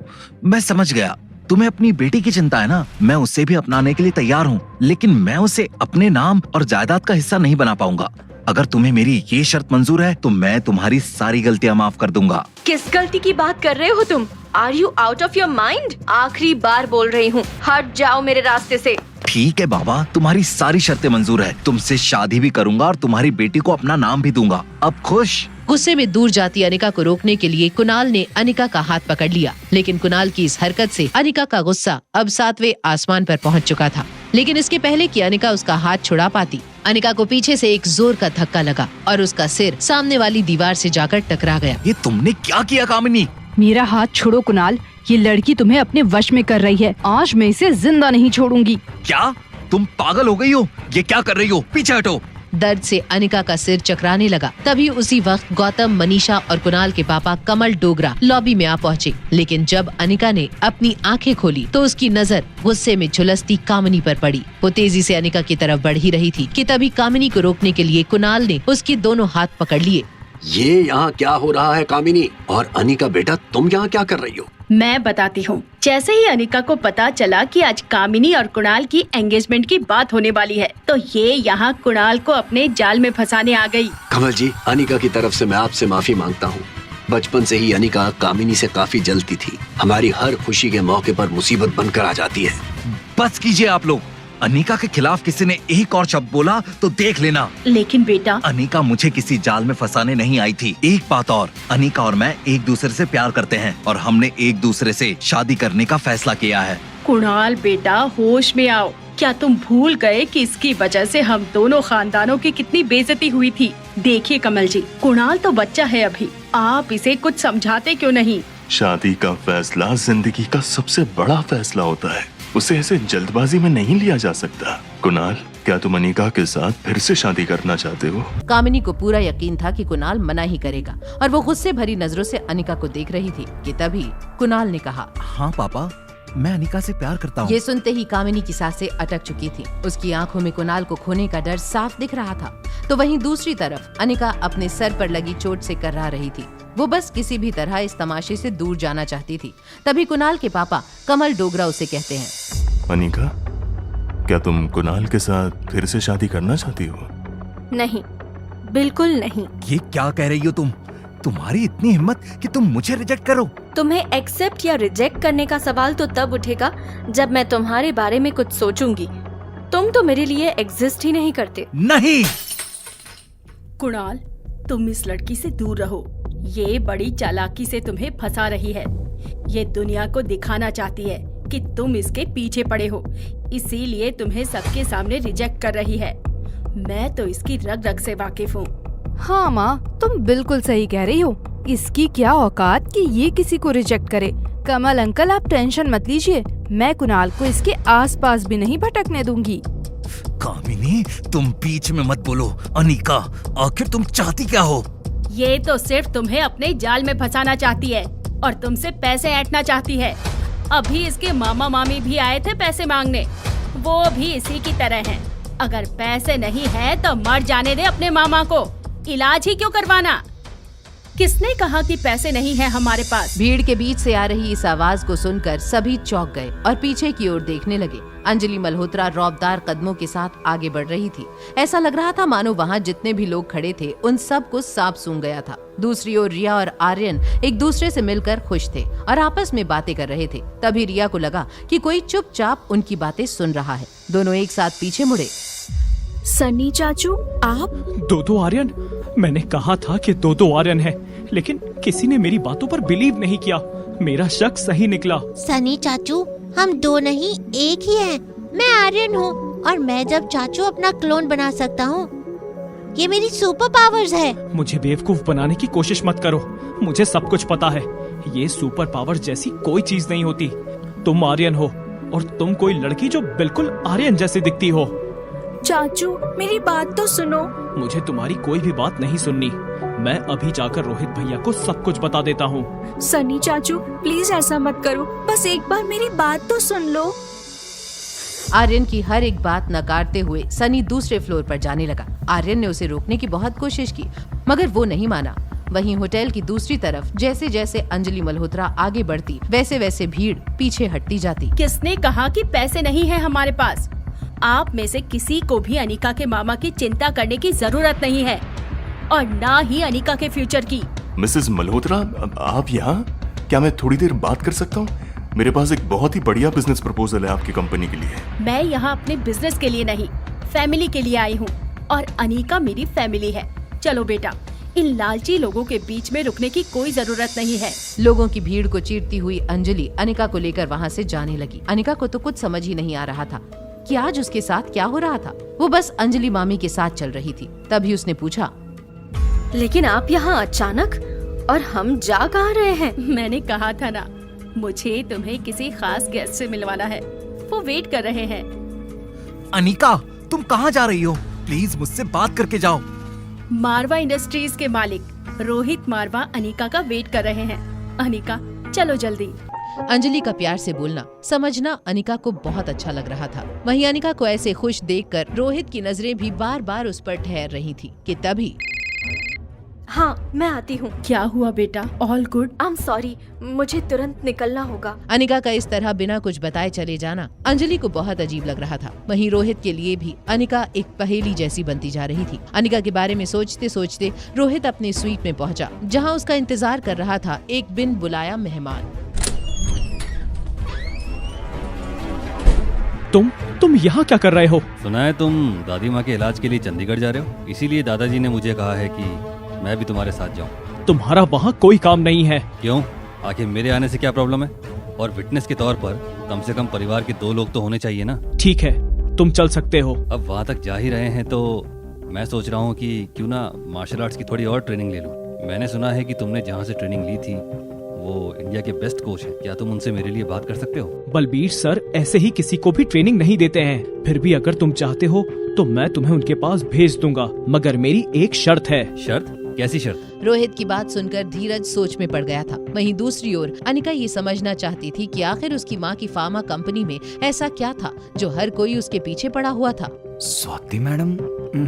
मैं समझ गया। तुम्हें अपनी बेटी की चिंता है ना, मैं उसे भी अपनाने के लिए तैयार हूँ, लेकिन मैं उसे अपने नाम और जायदाद का हिस्सा नहीं बना पाऊंगा। अगर तुम्हें मेरी ये शर्त मंजूर है तो मैं तुम्हारी सारी गलतियाँ माफ कर दूंगा। किस गलती की बात कर रहे हो तुम? Are you out of your mind? आखिरी बार बोल रही हूँ, हट जाओ मेरे रास्ते से। ठीक है बाबा, तुम्हारी सारी शर्तें मंजूर है। तुमसे शादी भी करूंगा और तुम्हारी बेटी को अपना नाम भी दूंगा। अब खुश? गुस्से में दूर जाती अनिका को रोकने के लिए कुणाल ने अनिका का हाथ पकड़ लिया, लेकिन कुणाल की इस हरकत से अनिका का गुस्सा अब 7वें आसमान पर पहुंच चुका था। लेकिन इसके पहले कि अनिका उसका हाथ छुड़ा पाती, अनिका को पीछे से एक जोर का धक्का लगा और उसका सिर सामने वाली दीवार से जाकर टकरा गया। ये तुमने क्या किया कामिनी? मेरा हाथ छोड़ो कुणाल, ये लड़की तुम्हें अपने वश में कर रही है। आज मैं इसे जिंदा नहीं छोड़ूंगी। क्या तुम पागल हो गई हो? ये क्या कर रही हो? पीछे हटो। दर्द से अनिका का सिर चकराने लगा। तभी उसी वक्त गौतम, मनीषा और कुणाल के पापा कमल डोगरा लॉबी में आ पहुँचे। लेकिन जब अनिका ने अपनी आंखें खोली तो उसकी नजर गुस्से में झुलसती कामिनी पर पड़ी। वो तेजी से अनिका की तरफ बढ़ ही रही थी कि तभी कामिनी को रोकने के लिए कुणाल ने उसके दोनों हाथ पकड़ लिए। ये यहाँ क्या हो रहा है कामिनी? और अनिका बेटा, तुम यहाँ क्या कर रही हो? मैं बताती हूँ। जैसे ही अनिका को पता चला कि आज कामिनी और कुणाल की एंगेजमेंट की बात होने वाली है, तो ये यहाँ कुणाल को अपने जाल में फंसाने आ गई। कमल जी, अनिका की तरफ से मैं आपसे माफी मांगता हूँ। बचपन से ही अनिका कामिनी से काफी जलती थी। हमारी हर खुशी के मौके पर मुसीबत बनकर आ जाती है। बस कीजिए आप लोग। अनिका के खिलाफ किसी ने एक और शब्द बोला तो देख लेना। लेकिन बेटा, अनिका मुझे किसी जाल में फंसाने नहीं आई थी। एक बात और, अनिका और मैं एक दूसरे से प्यार करते हैं और हमने एक दूसरे से शादी करने का फैसला किया है। कुणाल बेटा, होश में आओ। क्या तुम भूल गए कि इसकी वजह से हम दोनों खानदानों की कितनी बेइज्जती हुई थी? देखिए कमल जी, कुणाल तो बच्चा है अभी, आप इसे कुछ समझाते क्यों नहीं? शादी का फैसला जिंदगी का सबसे बड़ा फैसला होता है, उसे ऐसे जल्दबाजी में नहीं लिया जा सकता। कुणाल, क्या तुम अनिका के साथ फिर से शादी करना चाहते हो? कामिनी को पूरा यकीन था कि कुणाल मना ही करेगा और वो गुस्से भरी नजरों से अनिका को देख रही थी कि तभी कुणाल ने कहा, हाँ पापा, मैं अनिका से प्यार करता हूँ। ये सुनते ही कामिनी की सांसें अटक चुकी थी। उसकी आंखों में कुणाल को खोने का डर साफ दिख रहा था। तो वहीं दूसरी तरफ अनिका अपने सर पर लगी चोट से कर्रा रही थी। वो बस किसी भी तरह इस तमाशे से दूर जाना चाहती थी। तभी कुणाल के पापा कमल डोगरा उसे कहते हैं, अनिका, क्या तुम कुणाल के साथ फिर से शादी करना चाहती हो? नहीं, बिल्कुल नहीं। ये क्या कह रही हो तुम? तुम्हारी इतनी हिम्मत कि तुम मुझे रिजेक्ट करो? तुम्हें एक्सेप्ट या रिजेक्ट करने का सवाल तो तब उठेगा जब मैं तुम्हारे बारे में कुछ सोचूंगी। तुम तो मेरे लिए एग्जिस्ट ही नहीं करते। नहीं। कुणाल, तुम इस लड़की से दूर रहो। ये बड़ी चालाकी से तुम्हें फंसा रही है। ये दुनिया को दिखाना चाहती है कि तुम इसके पीछे पड़े हो, इसीलिए तुम्हें सबके सामने रिजेक्ट कर रही है। मैं तो इसकी रग रग से वाकिफ हूँ। हाँ माँ, तुम बिल्कुल सही कह रही हो। इसकी क्या औकात कि ये किसी को रिजेक्ट करे। कमल अंकल, आप टेंशन मत लीजिए, मैं कुणाल को इसके आसपास भी नहीं भटकने दूंगी। कामिनी, तुम बीच में मत बोलो। अनिका, आखिर तुम चाहती क्या हो? ये तो सिर्फ तुम्हें अपने जाल में फंसाना चाहती है और तुमसे पैसे ऐंठना चाहती है। अभी इसके मामा मामी भी आए थे पैसे मांगने, वो भी इसी की तरह हैं। अगर पैसे नहीं है तो मर जाने दे अपने मामा को, इलाज ही क्यों करवाना। किसने कहा कि पैसे नहीं है हमारे पास? भीड़ के बीच से आ रही इस आवाज को सुनकर सभी चौंक गए और पीछे की ओर देखने लगे। अंजलि मल्होत्रा रौबदार कदमों के साथ आगे बढ़ रही थी। ऐसा लग रहा था मानो वहाँ जितने भी लोग खड़े थे उन सब को सांप सूंघ गया था। दूसरी ओर रिया और आर्यन एक दूसरे से मिलकर खुश थे और आपस में बातें कर रहे थे। तभी रिया को लगा कि कोई चुपचाप उनकी बातें सुन रहा है। दोनों एक साथ पीछे मुड़े। सनी चाचू, आप? दो आर्यन? मैंने कहा था कि दो आर्यन है, लेकिन किसी ने मेरी बातों पर बिलीव नहीं किया। मेरा शक सही निकला। सनी चाचू, हम दो नहीं एक ही हैं। मैं आर्यन हूँ और मैं जब चाचू अपना क्लोन बना सकता हूँ। ये मेरी सुपर पावर्स है। मुझे बेवकूफ बनाने की कोशिश मत करो, मुझे सब कुछ पता है। ये सुपर पावर जैसी कोई चीज नहीं होती। तुम आर्यन हो और तुम कोई लड़की जो बिल्कुल आर्यन जैसी दिखती हो। चाचू, मेरी बात तो सुनो। मुझे तुम्हारी कोई भी बात नहीं सुननी। मैं अभी जाकर रोहित भैया को सब कुछ बता देता हूँ। सनी चाचू, प्लीज ऐसा मत करो, बस एक बार मेरी बात तो सुन लो। आर्यन की हर एक बात नकारते हुए सनी दूसरे फ्लोर पर जाने लगा। आर्यन ने उसे रोकने की बहुत कोशिश की, मगर वो नहीं माना। वहीं होटल की दूसरी तरफ जैसे जैसे अंजलि मल्होत्रा आगे बढ़ती, वैसे वैसे भीड़ पीछे हटती जाती। किसने कहा कि पैसे नहीं है हमारे पास? आप में से किसी को भी अनिका के मामा की चिंता करने की जरूरत नहीं है, और ना ही अनिका के फ्यूचर की। मिसेस मल्होत्रा, आप यहाँ? क्या मैं थोड़ी देर बात कर सकता हूँ? मेरे पास एक बहुत ही बढ़िया बिजनेस प्रपोजल है आपकी कंपनी के लिए। मैं यहाँ अपने बिजनेस के लिए नहीं, फैमिली के लिए आई हूँ, और अनिका मेरी फैमिली है। चलो बेटा, इन लालची लोगों के बीच में रुकने की कोई जरूरत नहीं है। लोगों की भीड़ को चीरती हुई अंजलि अनिका को लेकर वहाँ से जाने लगी। अनिका को तो कुछ समझ ही नहीं आ रहा था कि आज उसके साथ क्या हो रहा था। वो बस अंजलि मामी के साथ चल रही थी। तभी उसने पूछा, लेकिन आप यहाँ अचानक, और हम जा कहाँ रहे हैं? मैंने कहा था ना, मुझे तुम्हें किसी खास गेस्ट से मिलवाना है। वो वेट कर रहे हैं। अनिका, तुम कहाँ जा रही हो? प्लीज मुझसे बात करके जाओ। मारवा इंडस्ट्रीज के मालिक रोहित मारवा अनिका का वेट कर रहे हैं। अनिका, चलो जल्दी। अंजलि का प्यार से बोलना, समझना अनिका को बहुत अच्छा लग रहा था। वहीं अनिका को ऐसे खुश देखकर रोहित की नजरें भी बार बार उस पर ठहर रही थी कि तभी हाँ, मैं आती हूँ। क्या हुआ बेटा? All good? I am sorry, मुझे तुरंत निकलना होगा। अनिका का इस तरह बिना कुछ बताए चले जाना अंजलि को बहुत अजीब लग रहा था। वहीं रोहित के लिए भी अनिका एक पहेली जैसी बनती जा रही थी। अनिका के बारे में सोचते सोचते रोहित अपने स्वीट में पहुंचा, जहां उसका इंतजार कर रहा था एक बिन बुलाया मेहमान। तुम यहाँ क्या कर रहे हो? सुना है तुम दादी माँ के इलाज के लिए चंडीगढ़ जा रहे हो, इसीलिए दादाजी ने मुझे कहा है कि मैं भी तुम्हारे साथ जाऊं। तुम्हारा वहाँ कोई काम नहीं है। क्यों? आखिर मेरे आने से क्या प्रॉब्लम है? और विटनेस के तौर पर कम से कम परिवार के 2 लोग तो होने चाहिए ना। ठीक है, तुम चल सकते हो। अब वहाँ तक जा ही रहे हैं तो मैं सोच रहा हूँ कि क्यों ना मार्शल आर्ट्स की थोड़ी और ट्रेनिंग ले लूँ। मैंने सुना है कि तुमने जहाँ से ट्रेनिंग ली थी वो इंडिया के बेस्ट कोच हैं। क्या तुम उनसे मेरे लिए बात कर सकते हो? बलबीर सर ऐसे ही किसी को भी ट्रेनिंग नहीं देते हैं। फिर भी अगर तुम चाहते हो तो मैं तुम्हें उनके पास भेज दूंगा, मगर मेरी एक शर्त है। शर्त? कैसी शर्त? रोहित की बात सुनकर धीरज सोच में पड़ गया था। वहीं दूसरी ओर अनिका ये समझना चाहती थी कि आखिर उसकी माँ की फार्मा कंपनी में ऐसा क्या था जो हर कोई उसके पीछे पड़ा हुआ था। स्वाति मैडम,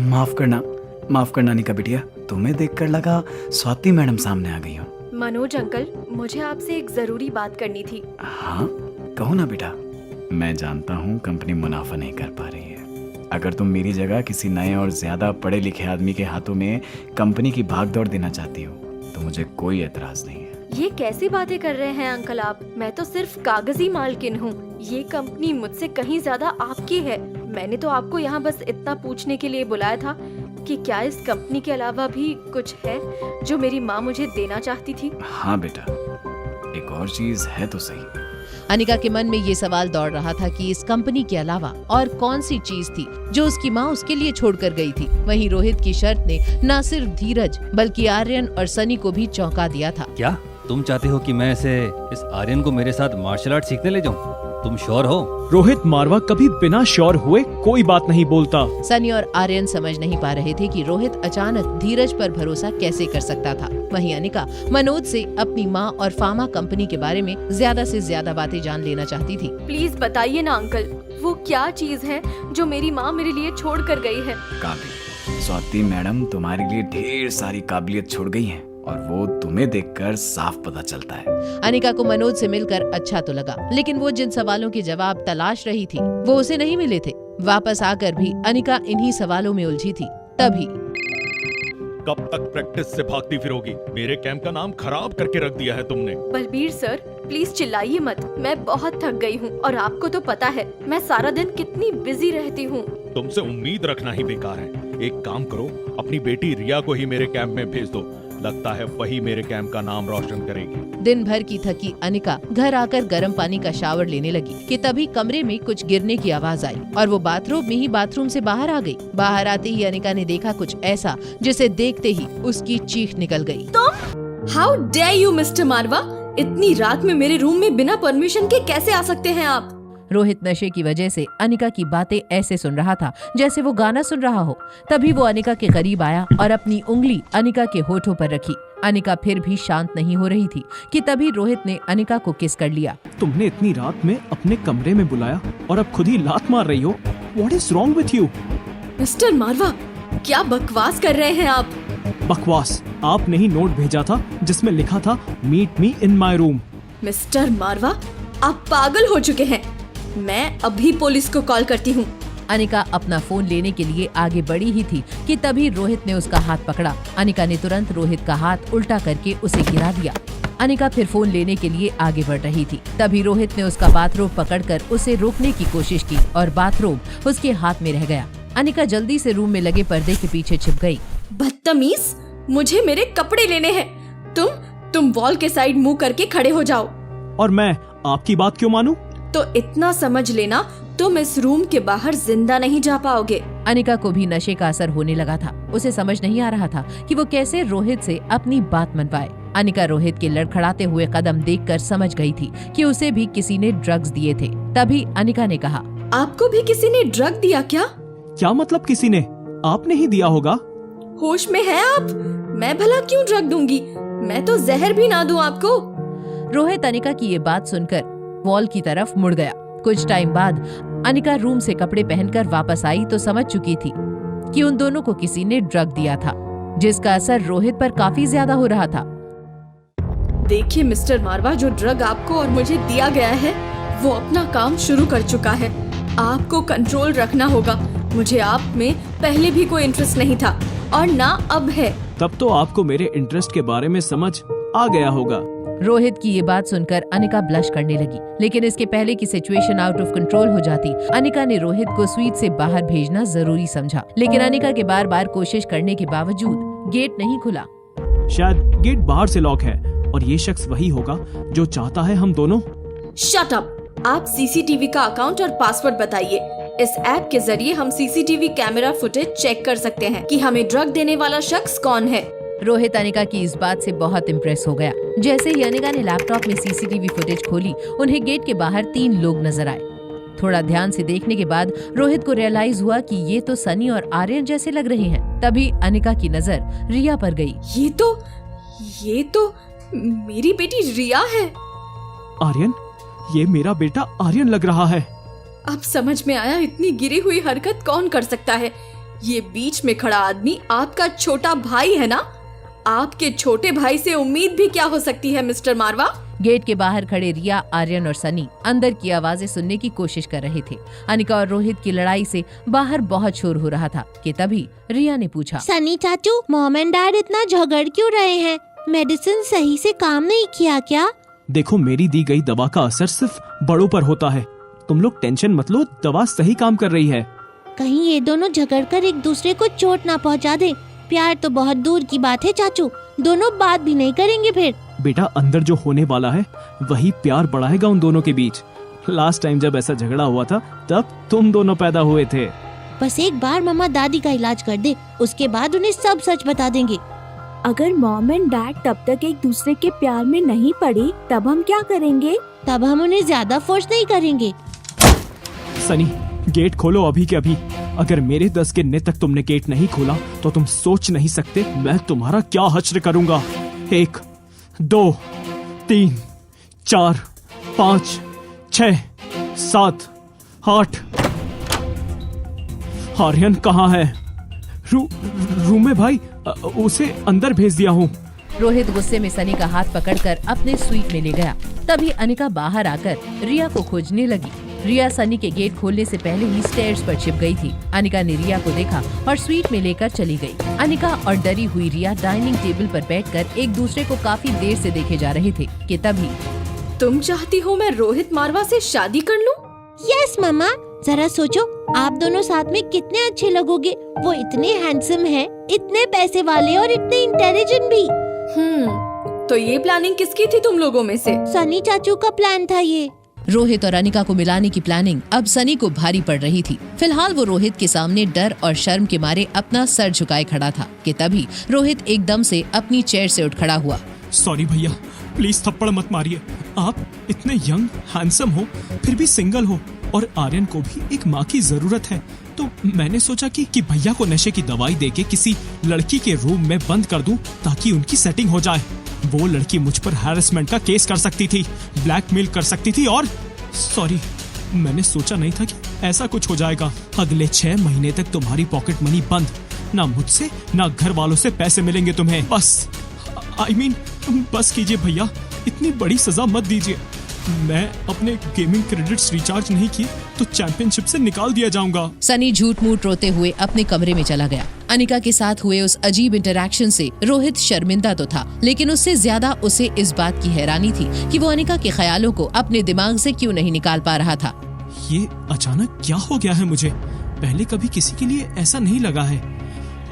माफ करना अनिका बिटिया, तुम्हें देखकर लगा स्वाति मैडम सामने आ गई हो। मनोज अंकल, मुझे आपसे एक जरूरी बात करनी थी। हाँ, कहो ना बेटा। मैं जानता हूँ कंपनी मुनाफा नहीं कर पा रही है। अगर तुम मेरी जगह किसी नए और ज्यादा पढ़े लिखे आदमी के हाथों में कंपनी की भागदौड़ देना चाहती हो तो मुझे कोई एतराज नहीं है। ये कैसी बातें कर रहे हैं अंकल आप? मैं तो सिर्फ कागजी मालकिन हूँ। ये कंपनी मुझसे कहीं ज्यादा आपकी है। मैंने तो आपको यहाँ बस इतना पूछने के लिए बुलाया था कि क्या इस कंपनी के अलावा भी कुछ है जो मेरी माँ मुझे देना चाहती थी? हाँ बेटा, एक और चीज है तो सही। अनिका के मन में ये सवाल दौड़ रहा था कि इस कंपनी के अलावा और कौन सी चीज थी जो उसकी माँ उसके लिए छोड़कर गई थी। वहीं रोहित की शर्त ने न सिर्फ धीरज बल्कि आर्यन और सनी को भी चौंका दिया था। क्या तुम चाहते हो कि मैं इस आर्यन को मेरे साथ मार्शल आर्ट सीखने ले जाऊं? तुम श्योर हो? रोहित मारवा कभी बिना श्योर हुए कोई बात नहीं बोलता। सनी और आर्यन समझ नहीं पा रहे थे कि रोहित अचानक धीरज पर भरोसा कैसे कर सकता था। वहीं अनिका मनोज से अपनी माँ और फार्मा कंपनी के बारे में ज्यादा से ज्यादा बातें जान लेना चाहती थी। प्लीज बताइए ना अंकल, वो क्या चीज है जो मेरी माँ मेरे लिए छोड़ कर गई है? स्वाति मैडम तुम्हारे लिए ढेर सारी काबिलियत छोड़ गई हैं। और वो तुम्हें देखकर साफ पता चलता है। अनिका को मनोज से मिलकर अच्छा तो लगा, लेकिन वो जिन सवालों के जवाब तलाश रही थी वो उसे नहीं मिले थे। वापस आकर भी अनिका इन्हीं सवालों में उलझी थी। तभी कब तक प्रैक्टिस से भागती फिरोगी? मेरे कैंप का नाम खराब करके रख दिया है तुमने। बलबीर सर, प्लीज चिल्लाइए मत। मैं बहुत थक गई हूँ और आपको तो पता है मैं सारा दिन कितनी बिजी रहती हूँ। तुमसे उम्मीद रखना ही बेकार है। एक काम करो, अपनी बेटी रिया को ही मेरे कैंप में भेज दो। लगता है वही मेरे कैंप का नाम रोशन करेगी। दिन भर की थकी अनिका घर आकर गर्म पानी का शावर लेने लगी कि तभी कमरे में कुछ गिरने की आवाज आई और वो बाथरूम में ही बाथरूम से बाहर आ गई। बाहर आते ही अनिका ने देखा कुछ ऐसा जिसे देखते ही उसकी चीख निकल गई। तुम? हाउ डेयर यू मिस्टर मारवा, इतनी रात में मेरे रूम में बिना परमिशन के कैसे आ सकते हैं आप? रोहित नशे की वजह से अनिका की बातें ऐसे सुन रहा था जैसे वो गाना सुन रहा हो। तभी वो अनिका के करीब आया और अपनी उंगली अनिका के होठों पर रखी। अनिका फिर भी शांत नहीं हो रही थी कि तभी रोहित ने अनिका को किस कर लिया। तुमने इतनी रात में अपने कमरे में बुलाया और अब खुद ही लात मार रही हो। What is wrong with you? Mister Marwah, क्या बकवास कर रहे हैं आप? बकवास? आपने ही नोट भेजा था जिसमें लिखा था meet me in my room. Mister Marwah, आप पागल हो चुके हैं। मैं अभी पुलिस को कॉल करती हूँ। अनिका अपना फोन लेने के लिए आगे बढ़ी ही थी कि तभी रोहित ने उसका हाथ पकड़ा। अनिका ने तुरंत रोहित का हाथ उल्टा करके उसे गिरा दिया। अनिका फिर फोन लेने के लिए आगे बढ़ रही थी। तभी रोहित ने उसका बाथरोब पकड़कर उसे रोकने की कोशिश की और बाथरोब उसके हाथ में रह गया। अनिका जल्दी से रूम में लगे पर्दे के पीछे छिप गई। बदतमीज, मुझे मेरे कपड़े लेने हैं। तुम वॉल के साइड मुंह करके खड़े हो जाओ। और मैं आपकी बात क्यों मानूं? तो इतना समझ लेना, तुम इस रूम के बाहर जिंदा नहीं जा पाओगे। अनिका को भी नशे का असर होने लगा था। उसे समझ नहीं आ रहा था कि वो कैसे रोहित से अपनी बात मनवाए। अनिका रोहित के लड़खड़ाते हुए कदम देखकर समझ गई थी कि उसे भी किसी ने ड्रग्स दिए थे। तभी अनिका ने कहा, आपको भी किसी ने ड्रग दिया क्या? क्या मतलब किसी ने? आपने ही दिया होगा। होश में है आप? मैं भला क्यों ड्रग दूंगी? मैं तो जहर भी ना दूं आपको। रोहित अनिका की ये बात सुनकर वॉल की तरफ मुड़ गया। कुछ टाइम बाद अनिका रूम से कपड़े पहनकर वापस आई तो समझ चुकी थी कि उन दोनों को किसी ने ड्रग दिया था, जिसका असर रोहित पर काफी ज्यादा हो रहा था। देखिए मिस्टर मारवा, जो ड्रग आपको और मुझे दिया गया है वो अपना काम शुरू कर चुका है। आपको कंट्रोल रखना होगा। मुझे आप में पहले भी कोई इंटरेस्ट नहीं था और ना अब है। तब तो आपको मेरे इंटरेस्ट के बारे में समझ आ गया होगा। रोहित की ये बात सुनकर अनिका ब्लश करने लगी, लेकिन इसके पहले की सिचुएशन आउट ऑफ कंट्रोल हो जाती। अनिका ने रोहित को स्वीट से बाहर भेजना जरूरी समझा, लेकिन अनिका के बार बार कोशिश करने के बावजूद गेट नहीं खुला। शायद गेट बाहर से लॉक है और ये शख्स वही होगा जो चाहता है हम दोनों। Shut up! आप सीसीटीवी का अकाउंट और पासवर्ड बताइए। इस ऐप के जरिए हम सीसीटीवी कैमरा फुटेज चेक कर सकते हैं कि हमें ड्रग देने वाला शख्स कौन है। रोहित अनिका की इस बात से बहुत इम्प्रेस हो गया। जैसे ही अनिका ने लैपटॉप में सीसीटीवी फुटेज खोली, उन्हें गेट के बाहर 3 लोग नजर आए। थोड़ा ध्यान से देखने के बाद रोहित को रियलाइज हुआ कि ये तो सनी और आर्यन जैसे लग रहे हैं। तभी अनिका की नजर रिया पर गई। ये तो मेरी बेटी रिया है। आर्यन? ये मेरा बेटा आर्यन लग रहा है। अब समझ में आया इतनी गिरी हुई हरकत कौन कर सकता है। ये बीच में खड़ा आदमी आपका छोटा भाई है ना? आपके छोटे भाई से उम्मीद भी क्या हो सकती है मिस्टर मारवा? गेट के बाहर खड़े रिया, आर्यन और सनी अंदर की आवाजें सुनने की कोशिश कर रहे थे। अनिका और रोहित की लड़ाई से बाहर बहुत शोर हो रहा था कि तभी रिया ने पूछा, सनी चाचू, मॉम एंड डैड इतना झगड़ क्यों रहे हैं? मेडिसिन सही से काम नहीं किया क्या? देखो, मेरी दी गई दवा का असर सिर्फ बड़ों पर होता है। तुम लोग टेंशन मत लो, दवा सही काम कर रही है। कहीं ये दोनों झगड़कर एक दूसरे को चोट ना पहुंचा दे। प्यार तो बहुत दूर की बात है चाचू, दोनों बात भी नहीं करेंगे फिर। बेटा, अंदर जो होने वाला है वही प्यार बढ़ाएगा उन दोनों के बीच। लास्ट टाइम जब ऐसा झगड़ा हुआ था तब तुम दोनों पैदा हुए थे। बस एक बार मम्मा दादी का इलाज कर दे, उसके बाद उन्हें सब सच बता देंगे। अगर मॉम एंड डैड तब तक एक दूसरे के प्यार में नहीं पड़े तब हम क्या करेंगे? तब हम उन्हें ज्यादा फोर्स नहीं करेंगे। सनी, गेट खोलो अभी के अभी। अगर मेरे 10 गिनने तक तुमने गेट नहीं खोला तो तुम सोच नहीं सकते मैं तुम्हारा क्या हश्र करूंगा। 1 2 3 4 5 6 7 8। आर्यन कहाँ है? रूम में भाई, उसे अंदर भेज दिया हूँ। रोहित गुस्से में सनी का हाथ पकड़कर अपने स्वीट में ले गया। तभी अनिका बाहर आकर रिया को खोजने लगी। रिया सनी के गेट खोलने से पहले ही स्टेयर्स पर छिप गई थी। अनिका ने रिया को देखा और स्वीट में लेकर चली गई। अनिका और डरी हुई रिया डाइनिंग टेबल पर बैठकर एक दूसरे को काफी देर से देखे जा रहे थे कि तभी तुम चाहती हो मैं रोहित मारवा से शादी कर लूं? यस मामा, जरा सोचो आप दोनों साथ में कितने अच्छे लगोगे। वो इतने हैंडसम हैं, इतने पैसे वाले और इतने इंटेलिजेंट भी। तो ये प्लानिंग किसकी थी तुम लोगों में से? सनी चाचू का प्लान था ये। रोहित और अनिका को मिलाने की प्लानिंग अब सनी को भारी पड़ रही थी। फिलहाल वो रोहित के सामने डर और शर्म के मारे अपना सर झुकाए खड़ा था कि तभी रोहित एकदम से अपनी चेयर से उठ खड़ा हुआ। सॉरी भैया, प्लीज थप्पड़ मत मारिए। आप इतने यंग हैंडसम हो, फिर भी सिंगल हो और आर्यन को भी एक माँ की जरूरत है, तो मैंने सोचा कि भैया को नशे की दवाई देके किसी लड़की के रूम में बंद कर दूं ताकि उनकी सेटिंग हो जाए। वो लड़की मुझ पर हैरेसमेंट का केस कर सकती थी, ब्लैकमेल कर सकती थी और सॉरी, मैंने सोचा नहीं था कि ऐसा कुछ हो जाएगा। अगले 6 महीने तक तुम्हारी पॉकेट मनी बंद, ना मुझसे ना घर वालों से पैसे मिलेंगे तुम्हें। बस बस कीजिए भैया, इतनी बड़ी सजा मत दीजिए। मैं अपने गेमिंग क्रेडिट्स रिचार्ज नहीं किए तो चैंपियनशिप से निकाल दिया जाऊंगा। सनी झूठ मूठ रोते हुए अपने कमरे में चला गया। अनिका के साथ हुए उस अजीब इंटरैक्शन से रोहित शर्मिंदा तो था, लेकिन उससे ज्यादा उसे इस बात की हैरानी थी कि वो अनिका के ख्यालों को अपने दिमाग से क्यों नहीं निकाल पा रहा था। ये अचानक क्या हो गया है मुझे? पहले कभी किसी के लिए ऐसा नहीं लगा है।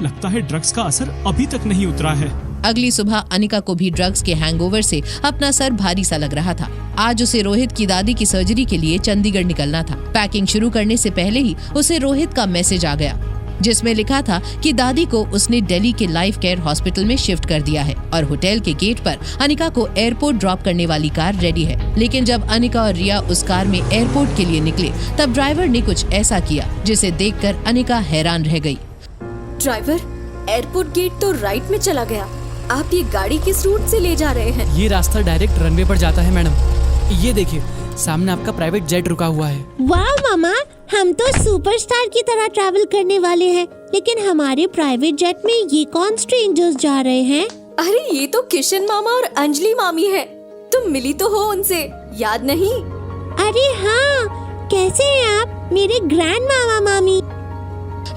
लगता है ड्रग्स का असर अभी तक नहीं उतरा है। अगली सुबह अनिका को भी ड्रग्स के हैंगओवर से अपना सर भारी सा लग रहा था। आज उसे रोहित की दादी की सर्जरी के लिए चंडीगढ़ निकलना था। पैकिंग शुरू करने से पहले ही उसे रोहित का मैसेज आ गया, जिसमें लिखा था कि दादी को उसने दिल्ली के लाइफ केयर हॉस्पिटल में शिफ्ट कर दिया है और होटल के गेट पर अनिका को एयरपोर्ट ड्रॉप करने वाली कार रेडी है। लेकिन जब अनिका और रिया उस कार में एयरपोर्ट के लिए निकले, तब ड्राइवर ने कुछ ऐसा किया जिसे देखकर अनिका हैरान रह गई। ड्राइवर, एयरपोर्ट गेट तो राइट में चला गया। आप ये गाड़ी किस रूट से ले जा रहे हैं? ये रास्ता डायरेक्ट रनवे पर जाता है मैडम। ये देखिए, सामने आपका प्राइवेट जेट रुका हुआ है। वाह मामा, हम तो सुपरस्टार की तरह ट्रैवल करने वाले हैं, लेकिन हमारे प्राइवेट जेट में ये कौन स्ट्रेंजर्स जा रहे हैं? अरे ये तो किशन मामा और अंजलि मामी है। तुम मिली तो हो उनसे, याद नहीं? अरे हाँ, कैसे हैं आप, मेरे ग्रैंड मामा मामी?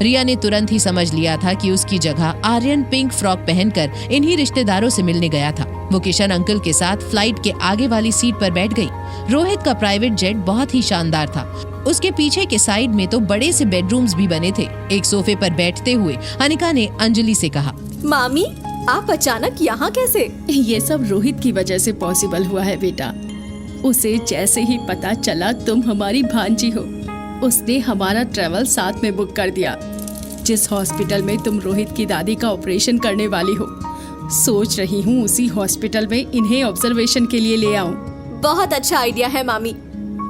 रिया ने तुरंत ही समझ लिया था कि उसकी जगह आर्यन पिंक फ्रॉक पहनकर इन्हीं रिश्तेदारों से मिलने गया था। वो किशन अंकल के साथ फ्लाइट के आगे वाली सीट पर बैठ गई। रोहित का प्राइवेट जेट बहुत ही शानदार था। उसके पीछे के साइड में तो बड़े से बेडरूम्स भी बने थे। एक सोफे पर बैठते हुए अनिका ने अंजलि से कहा, मामी आप अचानक यहाँ कैसे? ये सब रोहित की वजह से पॉसिबल हुआ है बेटा। उसे जैसे ही पता चला तुम हमारी भांजी हो, उसने हमारा ट्रेवल साथ में बुक कर दिया। जिस हॉस्पिटल में तुम रोहित की दादी का ऑपरेशन करने वाली हो, सोच रही हूँ उसी हॉस्पिटल में इन्हें ऑब्जर्वेशन के लिए ले आऊं। बहुत अच्छा आइडिया है मामी।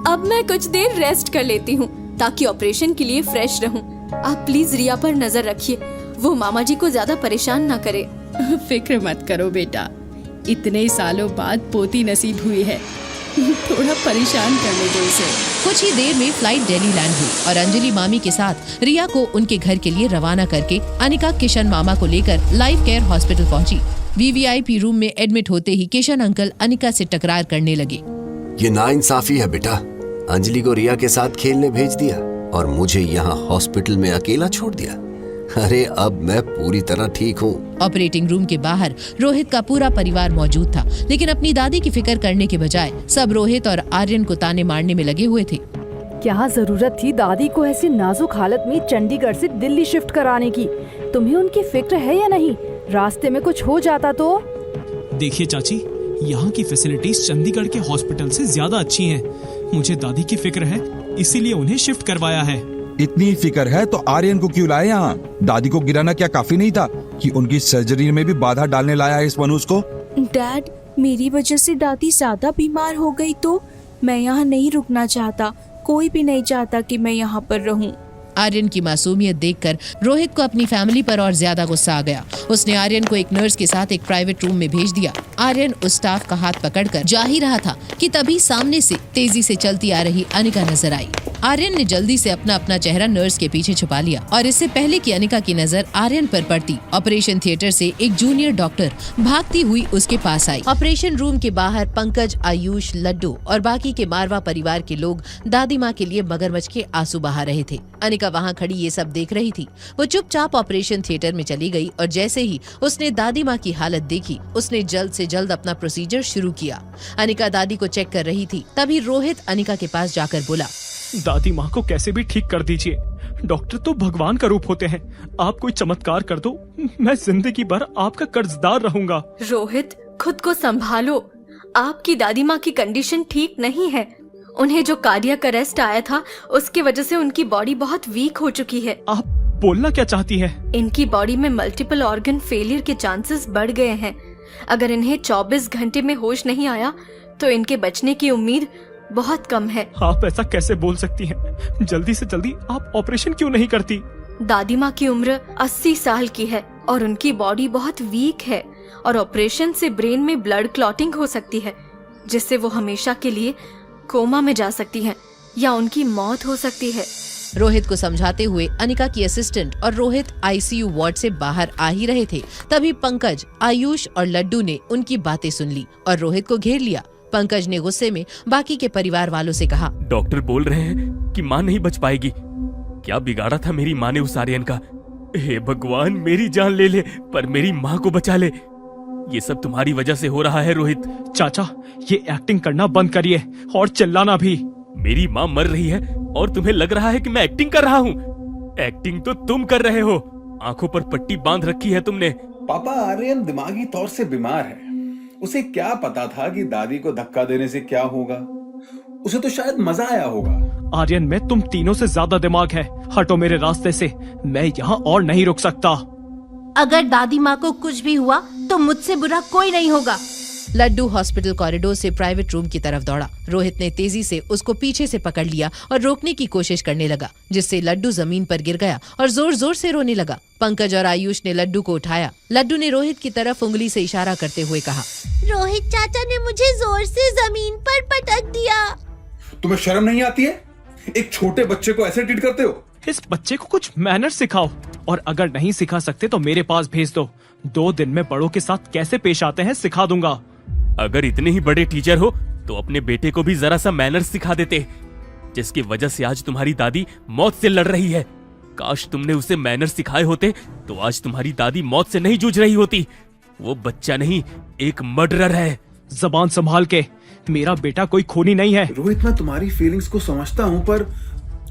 अब मैं कुछ देर रेस्ट कर लेती हूँ ताकि ऑपरेशन के लिए फ्रेश रहूँ। आप प्लीज रिया पर नजर रखिए, वो मामा जी को ज्यादा परेशान ना करे। फिक्र मत करो बेटा, इतने सालों बाद पोती नसीब हुई है, थोड़ा परेशान करने दो उसे। कुछ ही देर में फ्लाइट दिल्ली लैंड हुई और अंजलि मामी के साथ रिया को उनके घर के लिए रवाना करके अनिका किशन मामा को लेकर लाइफ केयर हॉस्पिटल पहुंची। वीवीआईपी रूम में एडमिट होते ही किशन अंकल अनिका से टकरार करने लगे। ये नाइंसाफी है बेटा, अंजलि को रिया के साथ खेलने भेज दिया और मुझे यहाँ हॉस्पिटल में अकेला छोड़ दिया। अरे अब मैं पूरी तरह ठीक हूँ। ऑपरेटिंग रूम के बाहर रोहित का पूरा परिवार मौजूद था, लेकिन अपनी दादी की फिक्र करने के बजाय सब रोहित और आर्यन को ताने मारने में लगे हुए थे। क्या जरूरत थी दादी को ऐसी नाजुक हालत में चंडीगढ़ से दिल्ली शिफ्ट कराने की? तुम्हें उनकी फिक्र है या नहीं? रास्ते में कुछ हो जाता तो? देखिए चाची, यहाँ की फैसिलिटीज चंडीगढ़ के हॉस्पिटल से ज्यादा अच्छी हैं। मुझे दादी की फिक्र है, इसीलिए उन्हें शिफ्ट करवाया है। इतनी फिक्र है तो आर्यन को क्यों लाए यहाँ? दादी को गिराना क्या काफी नहीं था कि उनकी सर्जरी में भी बाधा डालने लाया है इस मनुष्य को? डैड, मेरी वजह से दादी ज्यादा बीमार हो गई तो मैं यहाँ नहीं रुकना चाहता। कोई भी नहीं चाहता कि मैं यहाँ पर रहूं। आर्यन की मासूमियत देखकर रोहित को अपनी फैमिली पर और ज्यादा गुस्सा आ गया। उसने आर्यन को एक नर्स के साथ एक प्राइवेट रूम में भेज दिया। आर्यन उस स्टाफ का हाथ पकड़कर जा ही रहा था कि तभी सामने से तेजी से चलती आ रही अनिका नजर आई। आर्यन ने जल्दी से अपना चेहरा नर्स के पीछे छुपा लिया और इससे पहले कि अनिका की नजर आर्यन पर पड़ती, ऑपरेशन थिएटर से एक जूनियर डॉक्टर भागती हुई उसके पास आई। ऑपरेशन रूम के बाहर पंकज, आयुष, लड्डू और बाकी के मारवा परिवार के लोग दादी माँ के लिए मगरमच्छ के आंसू बहा रहे थे। अनिका वहाँ खड़ी ये सब देख रही थी। वो चुपचाप ऑपरेशन थिएटर में चली गई और जैसे ही उसने दादी माँ की हालत देखी, उसने जल्द से जल्द अपना प्रोसीजर शुरू किया। अनिका दादी को चेक कर रही थी, तभी रोहित अनिका के पास जाकर बोला, दादी माँ को कैसे भी ठीक कर दीजिए। डॉक्टर तो भगवान का रूप होते हैं। आप कोई चमत्कार कर दो, मैं जिंदगी भर आपका कर्जदार रहूंगा। रोहित, खुद को संभालो। आपकी दादी माँ की कंडीशन ठीक नहीं है। उन्हें जो कार्डियक अरेस्ट आया था, उसकी वजह से उनकी बॉडी बहुत वीक हो चुकी है। आप बोलना क्या चाहती है? इनकी बॉडी में मल्टीपल ऑर्गन फेलियर के चांसेस बढ़ गए हैं। अगर इन्हें 24 घंटे में होश नहीं आया तो इनके बचने की उम्मीद बहुत कम है। आप ऐसा कैसे बोल सकती हैं? जल्दी से जल्दी आप ऑपरेशन क्यों नहीं करती? दादी माँ की उम्र 80 साल की है और उनकी बॉडी बहुत वीक है और ऑपरेशन से ब्रेन में ब्लड क्लॉटिंग हो सकती है, जिससे वो हमेशा के लिए कोमा में जा सकती हैं या उनकी मौत हो सकती है। रोहित को समझाते हुए अनिका की असिस्टेंट और रोहित आईसीयू वार्ड से बाहर आ ही रहे थे, तभी पंकज, आयुष और लड्डू ने उनकी बातें सुन ली और रोहित को घेर लिया। पंकज ने गुस्से में बाकी के परिवार वालों से कहा, डॉक्टर बोल रहे हैं कि माँ नहीं बच पाएगी। क्या बिगाड़ा था मेरी माँ ने उस आर्यन का? हे भगवान, मेरी जान ले ले पर मेरी माँ को बचा ले। ये सब तुम्हारी वजह से हो रहा है रोहित। चाचा, ये एक्टिंग करना बंद करिए और चिल्लाना भी। मेरी माँ मर रही है और तुम्हें लग रहा है कि मैं एक्टिंग कर रहा हूँ? एक्टिंग तो तुम कर रहे हो। आंखों पर पट्टी बांध रखी है तुमने। पापा, आर्यन दिमागी तौर से बीमार है। उसे क्या पता था कि दादी को धक्का देने से क्या होगा? उसे तो शायद मजा आया होगा। आर्यन में तुम तीनों से ज्यादा दिमाग है। हटो मेरे रास्ते से, मैं यहाँ और नहीं रुक सकता। अगर दादी माँ को कुछ भी हुआ तो मुझसे बुरा कोई नहीं होगा। लड्डू हॉस्पिटल कॉरिडोर से प्राइवेट रूम की तरफ दौड़ा। रोहित ने तेजी से उसको पीछे से पकड़ लिया और रोकने की कोशिश करने लगा, जिससे लड्डू जमीन पर गिर गया और जोर जोर से रोने लगा। पंकज और आयुष ने लड्डू को उठाया। लड्डू ने रोहित की तरफ उंगली से इशारा करते हुए कहा, रोहित चाचा ने मुझे जोर से जमीन पर पटक दिया। तुम्हें शर्म नहीं आती है? एक छोटे बच्चे को ऐसे ट्रीट करते हो? इस बच्चे को कुछ मैनर्स सिखाओ, और अगर नहीं सिखा सकते तो मेरे पास भेज दो। 2 दिन में बड़ों के साथ कैसे पेश आते हैं सिखा दूंगा। अगर इतने ही बड़े टीचर हो तो अपने बेटे को भी जरा सा मैनर्स सिखा देते, जिसकी वजह से आज तुम्हारी दादी मौत से लड़ रही है। काश तुमने उसे मैनर्स सिखाए होते तो आज तुम्हारी दादी मौत से नहीं जूझ रही होती। वो बच्चा नहीं, एक मर्डरर है। जबान संभाल के, मेरा बेटा कोई खूनी नहीं है। रोहित, मैं तुम्हारी फीलिंग्स को समझता हूँ, पर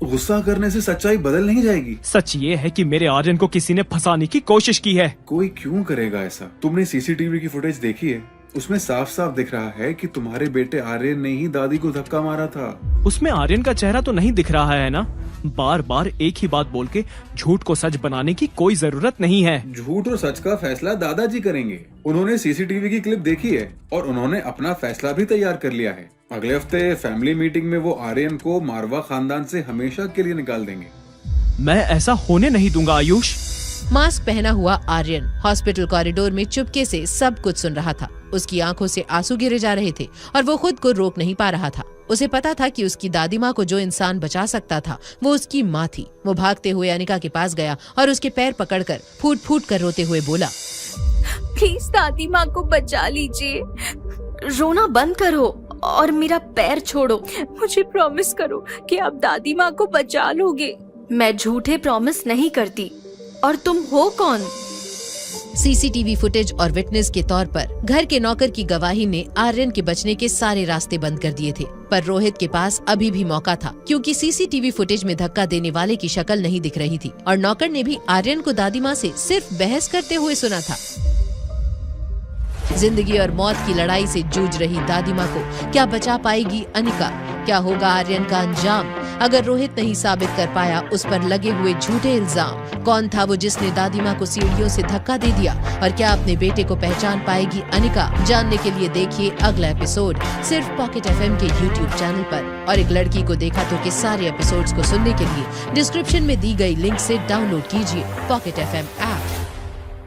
गुस्सा करने से सच्चाई बदल नहीं जाएगी। सच ये है कि मेरे आर्यन को किसी ने फंसाने की कोशिश की है। कोई क्यों करेगा ऐसा? तुमने सीसीटीवी की फुटेज देखी है? उसमें साफ साफ दिख रहा है कि तुम्हारे बेटे आर्यन ने ही दादी को धक्का मारा था। उसमें आर्यन का चेहरा तो नहीं दिख रहा है ना? बार बार एक ही बात बोल के झूठ को सच बनाने की कोई जरूरत नहीं है। झूठ और सच का फैसला दादाजी करेंगे। उन्होंने सीसीटीवी की क्लिप देखी है और उन्होंने अपना फैसला भी तैयार कर लिया है। अगले हफ्ते फैमिली मीटिंग में वो आर्यन को मारवा खानदान से हमेशा के लिए निकाल देंगे। मैं ऐसा होने नहीं दूंगा आयुष। मास्क पहना हुआ आर्यन हॉस्पिटल कॉरिडोर में चुपके से सब कुछ सुन रहा था। उसकी आंखों से आंसू गिरे जा रहे थे और वो खुद को रोक नहीं पा रहा था। उसे पता था कि उसकी दादी माँ को जो इंसान बचा सकता था वो उसकी माँ थी। वो भागते हुए अनिका के पास गया और उसके पैर पकड़कर फूट फूट कर रोते हुए बोला, प्लीज दादी माँ को बचा लीजिए। रोना बंद करो और मेरा पैर छोड़ो। मुझे प्रॉमिस करो कि आप दादी माँ को बचा लोगे। मैं झूठे प्रॉमिस नहीं करती। और तुम हो कौन? सीसीटीवी फुटेज और विटनेस के तौर पर घर के नौकर की गवाही ने आर्यन के बचने के सारे रास्ते बंद कर दिए थे। पर रोहित के पास अभी भी मौका था, क्योंकि सीसीटीवी फुटेज में धक्का देने वाले की शक्ल नहीं दिख रही थी और नौकर ने भी आर्यन को दादी माँ से सिर्फ बहस करते हुए सुना था। जिंदगी और मौत की लड़ाई से जूझ रही दादी माँ को क्या बचा पाएगी अनिका? क्या होगा आर्यन का अंजाम अगर रोहित नहीं साबित कर पाया उस पर लगे हुए झूठे इल्जाम? कौन था वो जिसने दादी माँ को सीढ़ियों से धक्का दे दिया? और क्या अपने बेटे को पहचान पाएगी अनिका? जानने के लिए देखिए अगला एपिसोड सिर्फ पॉकेट FM के YouTube चैनल पर। और एक लड़की को देखा तो के सारे एपिसोड्स को सुनने के लिए डिस्क्रिप्शन में दी गई लिंक से डाउनलोड कीजिए पॉकेट FM ऐप।